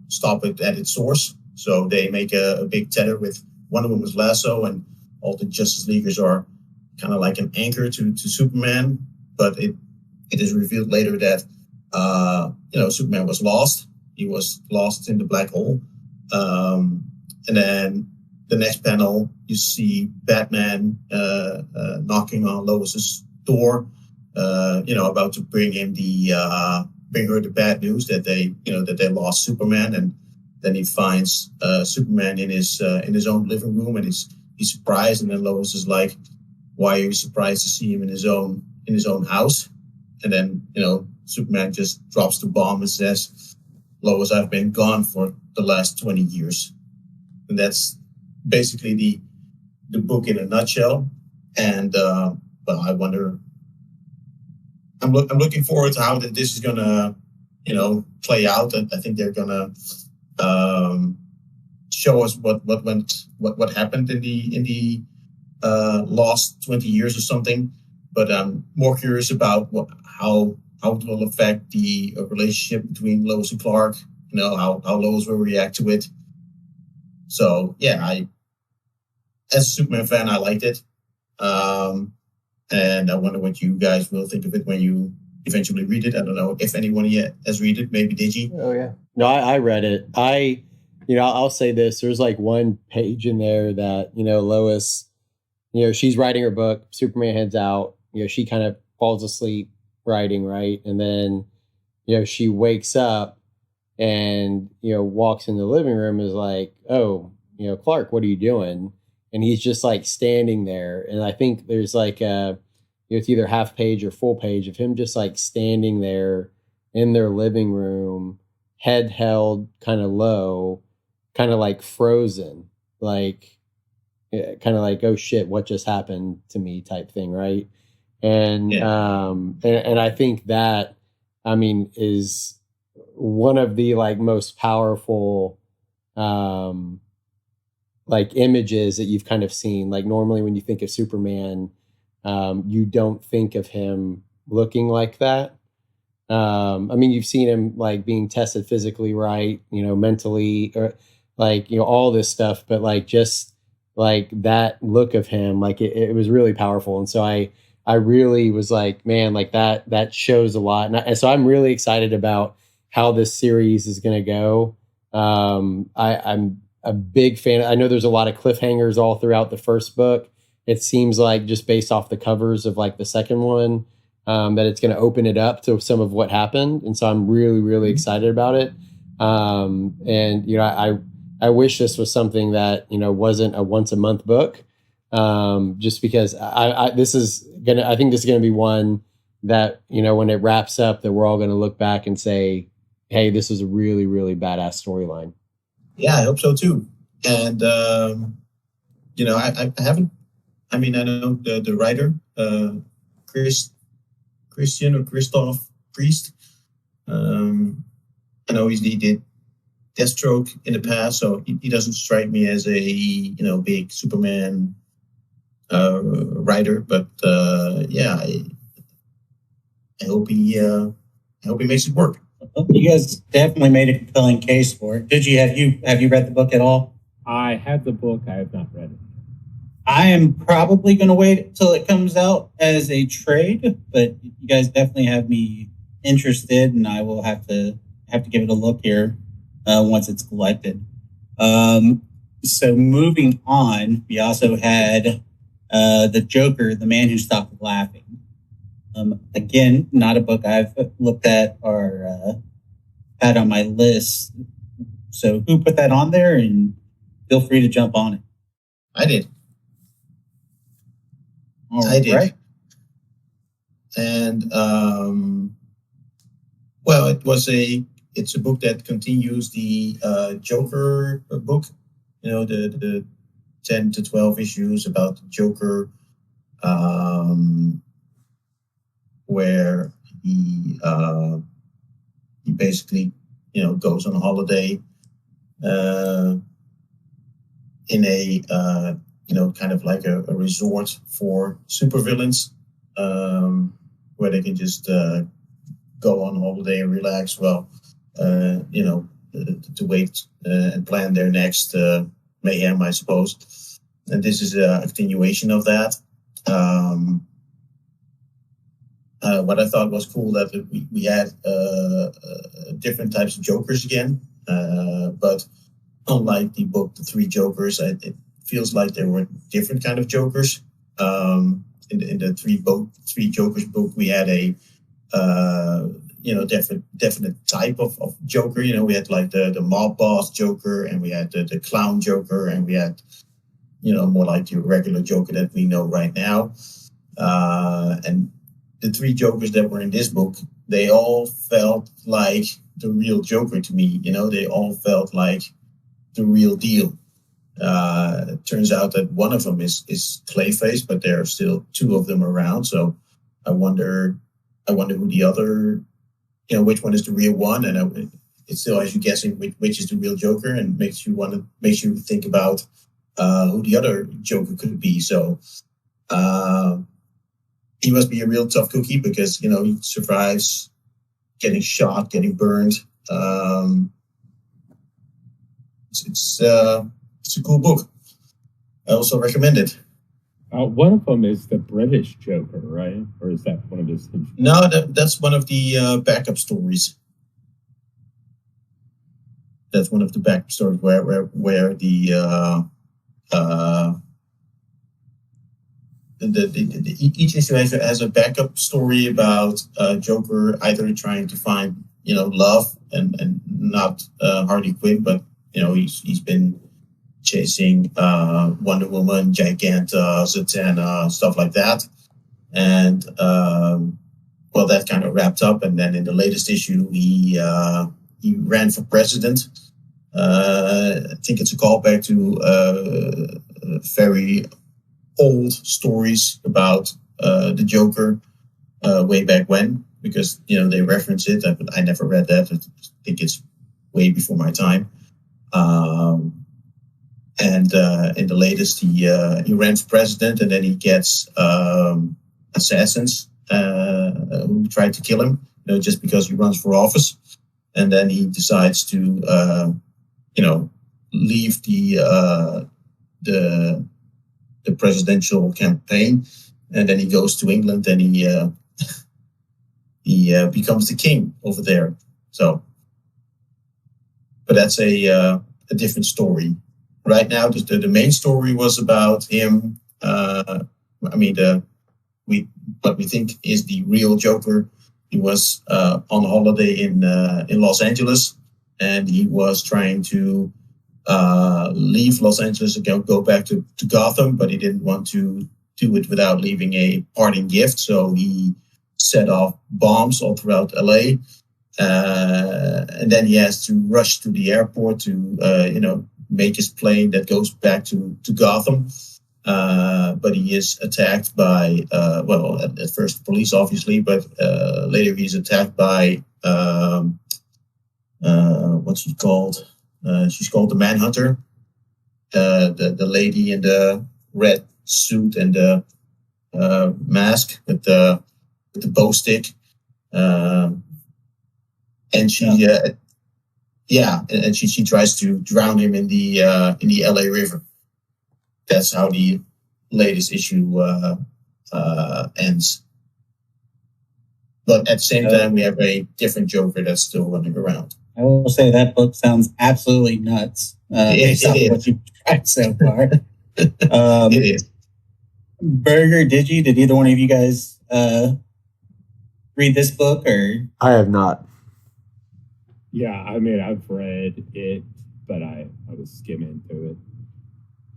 stop it at its source. So they make a big tether with Wonder Woman's lasso, and all the Justice Leaguers are kind of like an anchor to Superman. But it is revealed later that Superman was lost. He was lost in the black hole. And then the next panel, you see Batman knocking on Lois's door, about to bring her the bad news that they lost Superman. And then he finds Superman in his own living room, and he's surprised. And then Lois is like, "Why are you surprised to see him in his own house?" And then Superman just drops the bomb and says, "Lois, I've been gone for the last 20 years." And that's basically the book in a nutshell. And I wonder. I'm looking forward to how this is gonna play out. And I think they're gonna show us what happened in the last 20 years or something. But I'm more curious about how it will affect the relationship between Lois and Clark. How Lois will react to it. So yeah, as a Superman fan, I liked it. And I wonder what you guys will think of it when you eventually read it. I don't know if anyone yet has read it. Maybe Digi. Oh yeah. No, I read it. I'll say this. There's like one page in there that, Lois, she's writing her book. Superman heads out. She kind of falls asleep writing, right? And then, she wakes up and, walks in the living room, is like, "Oh, Clark, what are you doing?" And he's just like standing there. And I think there's like it's either half page or full page of him just like standing there in their living room, head held kind of low, kind of like frozen, like kind of like, "Oh shit, what just happened to me?" type thing, right? And and I think that, is one of the like most powerful like images that you've kind of seen. Like normally when you think of Superman, you don't think of him looking like that. You've seen him like being tested physically, right? Mentally, or like, all this stuff, but like just like that look of him, like it was really powerful. And so I really was like, man, like that shows a lot. And so I'm really excited about how this series is going to go. I'm a big fan. I know there's a lot of cliffhangers all throughout the first book. It seems like, just based off the covers of like the second one, that it's going to open it up to some of what happened. And so I'm really, really excited about it. And I wish this was something that, wasn't a once a month book. Just because I think this is going to be one that, when it wraps up, that we're all going to look back and say, "Hey, this is a really, really badass storyline." Yeah, I hope so too. And I haven't. I know the writer, Christian or Christoph Priest. I know he did Deathstroke in the past, so he doesn't strike me as a big Superman writer. But I hope he makes it work. You guys definitely made a compelling case for it. Did you have you read the book at all? I have the book. I have not read it. I am probably going to wait until it comes out as a trade, but you guys definitely have me interested, and I will have to give it a look here once it's collected. So moving on, we also had the Joker, The Man Who Stopped Laughing. Again, not a book I've looked at or had on my list. So who put that on there? And feel free to jump on it. I did. I did. Right. And it's a book that continues the Joker book. The 10 to 12 issues about the Joker, where he basically goes on a holiday, in a kind of like a resort for supervillains, where they can just go on holiday and relax. Well, to wait and plan their next mayhem, I suppose. And this is a continuation of that. What I thought was cool that we had different types of Jokers again, but unlike the book The Three Jokers, it feels like there were different kind of Jokers. In the Three Jokers book, we had a definite type of Joker. We had like the mob boss Joker, and we had the clown Joker, and we had more like the regular Joker that we know right now. And the three Jokers that were in this book, they all felt like the real Joker to me. They all felt like the real deal. It turns out that one of them is Clayface, but there are still two of them around. So I wonder who the other, which one is the real one, and it still has you guessing which is the real Joker, and makes you think about who the other Joker could be. So he must be a real tough cookie because he survives getting shot, getting burned. It's a cool book. I also recommend it. One of them is the British Joker, right? Or is that one of his? No, that's one of the backup stories. That's one of the backup stories where each issue has a backup story about Joker either trying to find love and not Harley Quinn, but he's been chasing Wonder Woman, Giganta, Zatanna, stuff like that, and that kind of wrapped up. And then in the latest issue, he ran for president. I think it's a callback to very old stories about the Joker way back when, because they reference it. I never read that. I think it's way before my time. And in the latest, he ran for president, and then he gets assassins who tried to kill him, just because he runs for office. And then he decides to leave the presidential campaign, and then he goes to England, and he becomes the king over there. So, but that's a different story. Right now, the main story was about him. What we think is the real Joker. He was on holiday in Los Angeles, and he was trying to leave Los Angeles and go back to Gotham, but he didn't want to do it without leaving a parting gift. So he set off bombs all throughout LA, and then he has to rush to the airport to make his plane that goes back to Gotham. But he is attacked by at first police, obviously, but later he's attacked by what's she called? She's called the Manhunter, the lady in the red suit and the mask with the bow stick, and she and she tries to drown him in the LA River. That's how the latest issue ends. But at the same time, we have a different Joker that's still running around. I will say that book sounds absolutely nuts based off what you've tried so far. It is. Burger, did either one of you guys read this book? Or I have not. Yeah, I've read it, but I was skimming through it.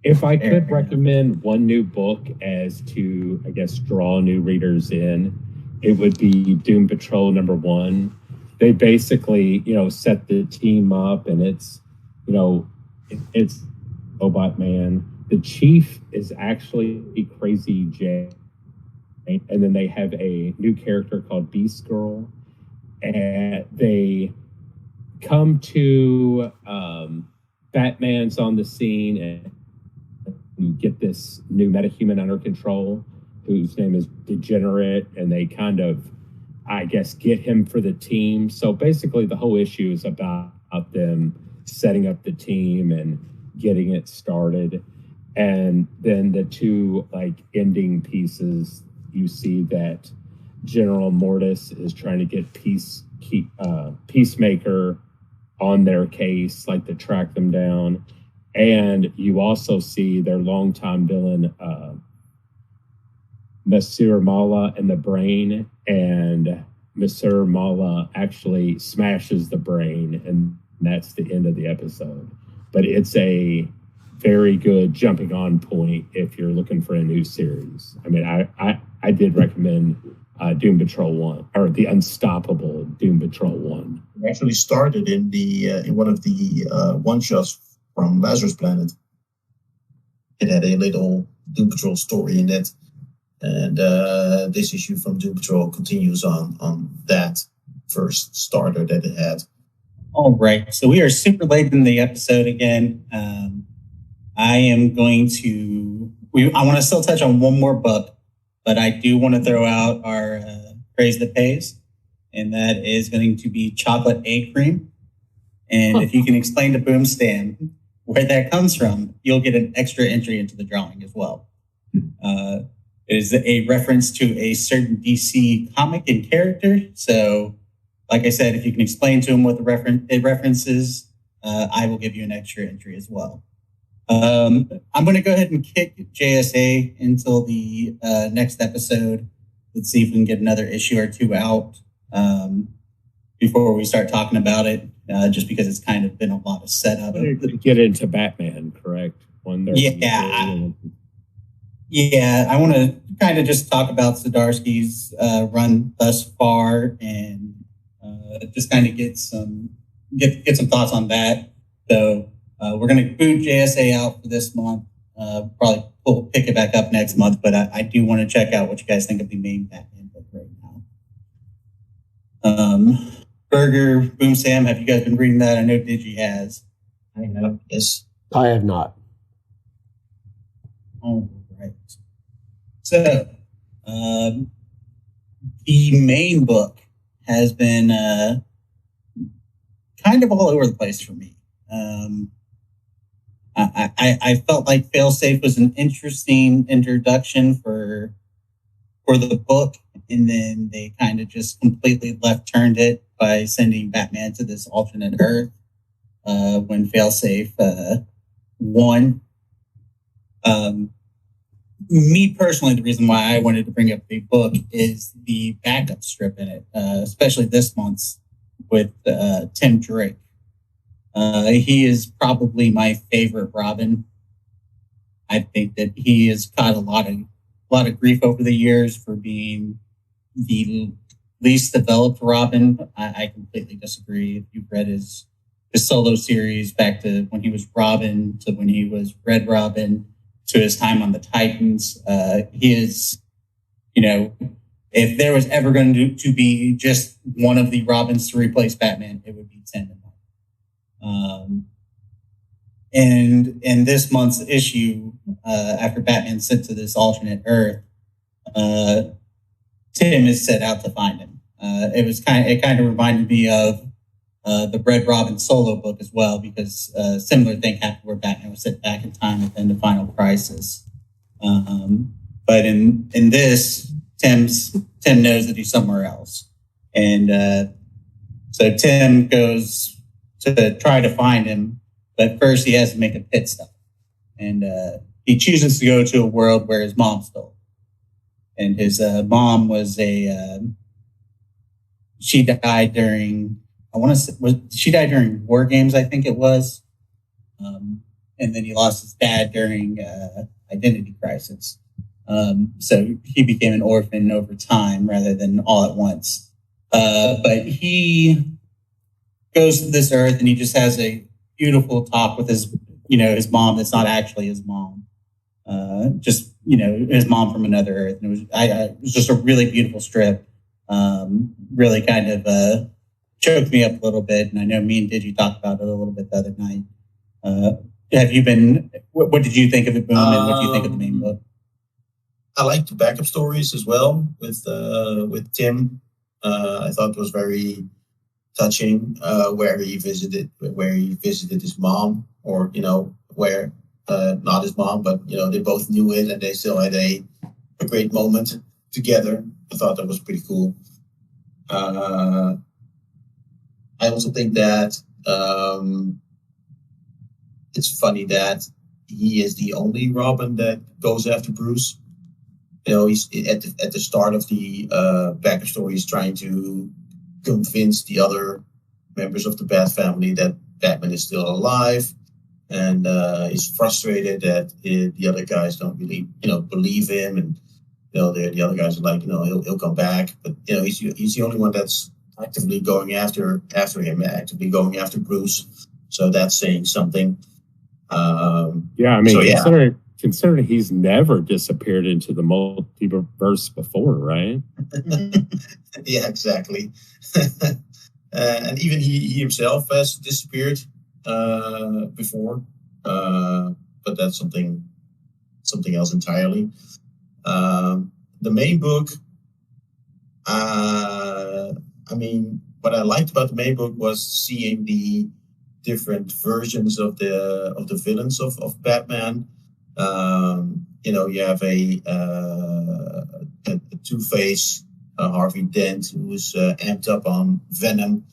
If I could recommend one new book as to, I guess, draw new readers in, it would be Doom Patrol #1. They basically, set the team up, and it's Robot Man. The chief is actually Crazy J, and then they have a new character called Beast Girl, and they come to Batman's on the scene, and to get this new metahuman under control, whose name is Degenerate, and they kind of, I guess, get him for the team. So basically the whole issue is about them setting up the team and getting it started. And then the two ending pieces, you see that General Mortis is trying to get Peacemaker on their case, to track them down. And you also see their longtime villain, Monsieur Mala and the Brain, and Monsieur Mala actually smashes the brain, and that's the end of the episode. But it's a very good jumping on point if you're looking for a new series. I mean, I did recommend Doom Patrol 1, or the Unstoppable Doom Patrol 1. It actually started in one of the one-shots from Lazarus Planet. It had a little Doom Patrol story in it. And this issue from Doom Patrol continues on that first starter that it had. All right. So we are super late in the episode again. I am going to... I want to still touch on one more book, but I do want to throw out our Praise That Pays, and that is going to be Chocolate Egg Cream. And if you can explain to Boomstam where that comes from, you'll get an extra entry into the drawing as well. It is a reference to a certain DC comic and character. So, like I said, if you can explain to him what it references, I will give you an extra entry as well. I'm going to go ahead and kick JSA until the next episode. Let's see if we can get another issue or two out before we start talking about it, just because it's kind of been a lot of setup. Get into Batman, correct? Yeah, I want to kind of just talk about Zdarsky's run thus far, and just kind of get some thoughts on that. So we're going to boot JSA out for this month. Probably we'll pick it back up next month, but I do want to check out what you guys think of the main Batman book right now. Burger, Boom Sam, have you guys been reading that? I know Digi has. I have, yes. I have not. Oh. Right. So, the main book has been kind of all over the place for me. I felt like Failsafe was an interesting introduction for the book, and then they kind of just completely left-turned it by sending Batman to this alternate Earth when Failsafe won. Me personally, the reason why I wanted to bring up the book is the backup strip in it, especially this month's with Tim Drake. He is probably my favorite Robin. I think that he has caught a lot of grief over the years for being the least developed Robin. I completely disagree. If you've read his solo series back to when he was Robin, to when he was Red Robin, to his time on the Titans, he is, if there was ever going to be just one of the Robins to replace Batman, it would be Tim. And in this month's issue, after Batman sent to this alternate Earth, Tim is set out to find him. It kind of reminded me of the Red Robin solo book as well, because a similar thing happened where Batman was set back in time within the Final Crisis. But in this, Tim knows that he's somewhere else, and so Tim goes to try to find him. But first, he has to make a pit stop, and he chooses to go to a world where his mom's still, and his mom was she died during. She died during War Games, I think it was. And then he lost his dad during Identity Crisis. So he became an orphan over time rather than all at once. But he goes to this Earth and he just has a beautiful talk with his mom that's not actually his mom. His mom from another Earth. And it was just a really beautiful strip. Really kind of choked me up a little bit, and I know me and Digi talked about it a little bit the other night. have you been? What did you think of it, Boom? And what do you think of the main book? I like the backup stories as well with Tim. I thought it was very touching where he visited his mom, or where not his mom, but they both knew it and they still had a great moment together. I thought that was pretty cool. I also think that it's funny that he is the only Robin that goes after Bruce. He's at the start of the backup story. He's trying to convince the other members of the Bat family that Batman is still alive, and he's frustrated that the other guys don't really, believe him, and the other guys are like, he'll come back, but he's the only one that's actively going after him, actively going after Bruce. So that's saying something. Considering he's never disappeared into the multiverse before, right? Yeah, exactly. And even he himself has disappeared before, but that's something else entirely. The main book, what I liked about the main book was seeing the different versions of the villains of Batman. You have a Two-Face, Harvey Dent, who's amped up on Venom.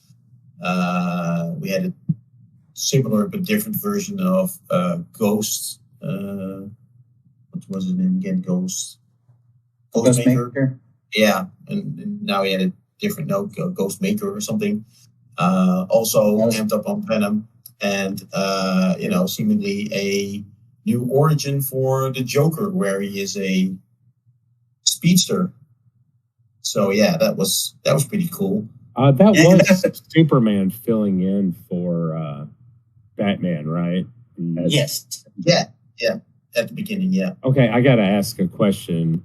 We had a similar but different version of Ghost. What was his name again? Ghostmaker. Yeah, and now he had a different Ghostmaker or something. Also amped up on Venom, and seemingly a new origin for the Joker, where he is a speedster. So yeah, that was pretty cool. That was Superman filling in for Batman, right? Yes. Yeah. At the beginning, yeah. Okay, I got to ask a question.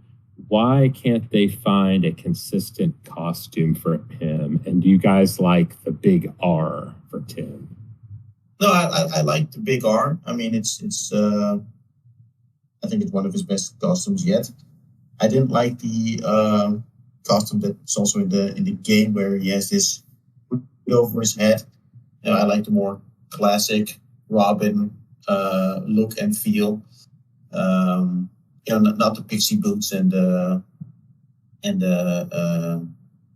Why can't they find a consistent costume for him? And do you guys like the big R for Tim? No, I like the big R. I mean, it's I think it's one of his best costumes yet. I didn't like the costume that's also in the game, where he has this hood over his head. I like the more classic Robin look and feel. Not the pixie boots and the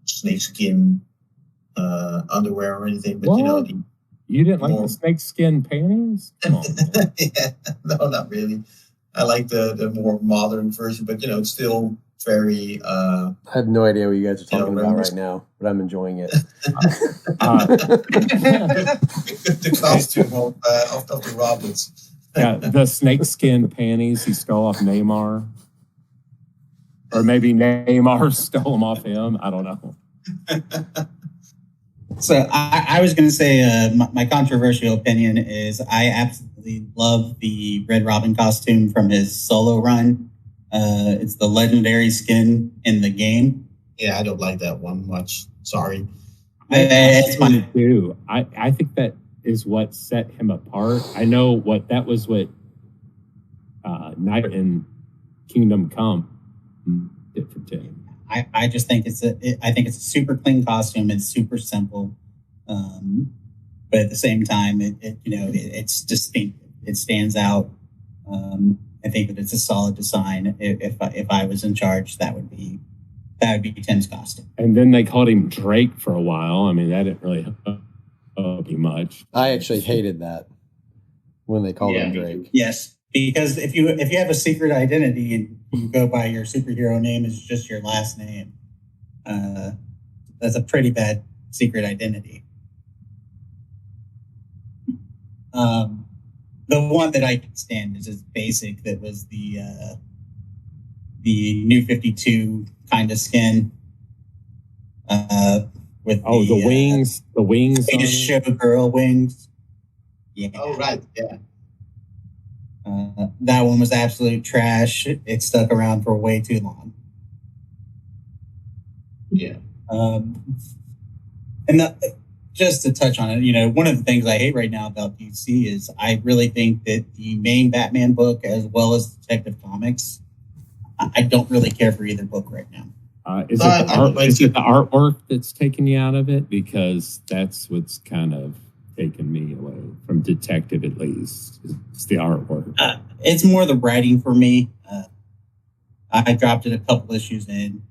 snakeskin underwear or anything, but what? You didn't like the snakeskin panties? Come on. Yeah, no, not really. I like the more modern version, but it's still very. I have no idea what you guys are talking about right now, but I'm enjoying it. The costume of the Robins. Yeah, the snakeskin panties he stole off Neymar, or maybe Neymar stole them off him. I don't know. So I was going to say my controversial opinion is I absolutely love the Red Robin costume from his solo run. It's the legendary skin in the game. Yeah, I don't like that one much. Sorry. It's funny too. I think that is what set him apart. I know what Night in Kingdom Come did for Tim. I just think it's a super clean costume. It's super simple, but at the same time, it's distinct. It stands out. I think that it's a solid design. If I was in charge, that would be Tim's costume. And then they called him Drake for a while. I mean, that didn't really help you much. I actually hated that when they called him Drake. Yes. Because if you have a secret identity and you go by your superhero name as just your last name, that's a pretty bad secret identity. The one that I can stand is just basic. That was the New 52 kind of skin. With the wings, they just show girl wings. Yeah. Oh right, yeah. That one was absolute trash. It stuck around for way too long. Yeah. And just to touch on it, one of the things I hate right now about DC is I really think that the main Batman book, as well as Detective Comics, I don't really care for either book right now. Is it the artwork that's taking you out of it? Because that's what's kind of taken me away from Detective, at least. It's the artwork. It's more the writing for me. I dropped it a couple issues in.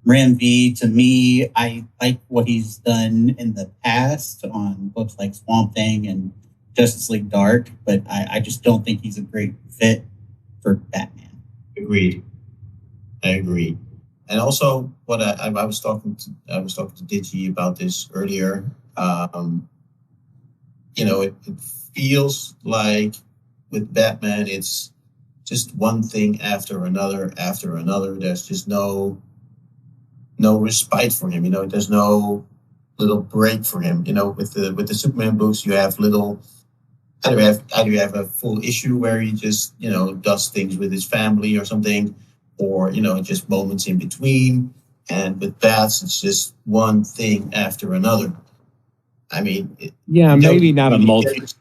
Ram V, to me, I like what he's done in the past on books like Swamp Thing and Justice League Dark, but I just don't think he's a great fit for Batman. Agreed. I agree. And also, what I was talking to Digi about this earlier. It feels like with Batman, it's just one thing after another. There's just no respite for him. There's no little break for him. With the Superman books, you have little. Either you have a full issue where he just does things with his family or something, or just moments in between. And with Bats, it's just one thing after another. I mean, maybe not a multiverse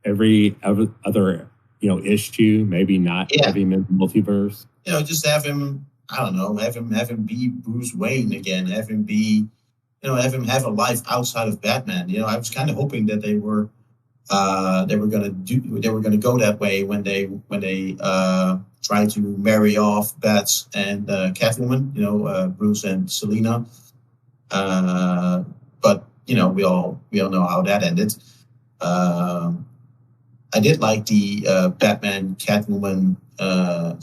every other issue. Maybe not every multiverse. Just have him. I don't know. Have him be Bruce Wayne again. Have him be, have him have a life outside of Batman. I was kind of hoping that they were going to go that way when they try to marry off Bats and Catwoman. Bruce and Selina. But we all know how that ended. I did like the Batman Catwoman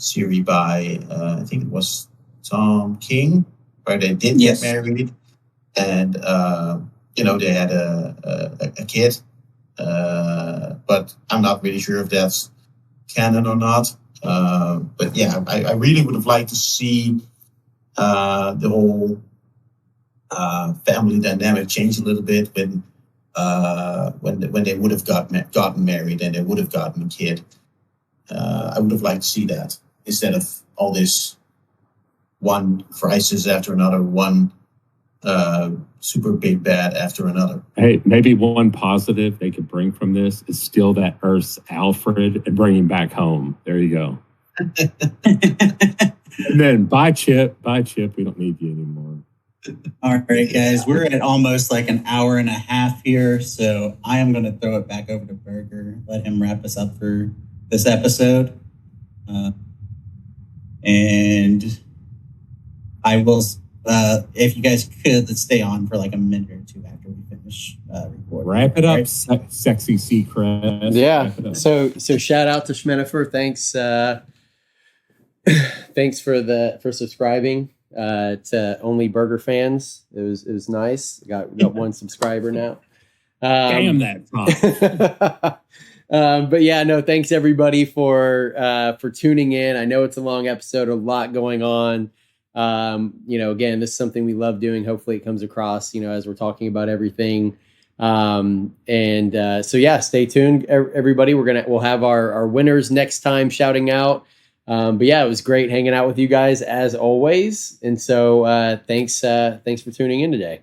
series by I think it was Tom King, where they did get married, and they had a kid. But I'm not really sure if that's canon or not. But yeah, I really would have liked to see the whole family dynamic change a little bit when they would have gotten married and they would have gotten a kid. I would have liked to see that instead of all this one crisis after another, one super big bad after another. Hey, maybe one positive they could bring from this is steal that Earth's Alfred and bring him back home. There you go. And then bye, Chip. We don't need you anymore. All right, guys, we're at almost like an hour and a half here, so I am going to throw it back over to Berger, let him wrap us up for this episode. And I will, if you guys could, let's stay on for like a minute or two after we finish recording. Wrap it up, right? Sexy Seacrest. Yeah. So shout out to Schmenifer. Thanks for subscribing to Only Burger Fans. It was nice. Got one subscriber now. Damn that. But yeah, no, thanks everybody for tuning in. I know it's a long episode, a lot going on. Again, this is something we love doing. Hopefully it comes across, as we're talking about everything. So yeah, stay tuned, everybody. We'll have our winners next time shouting out. But yeah, it was great hanging out with you guys as always. And so, thanks for tuning in today.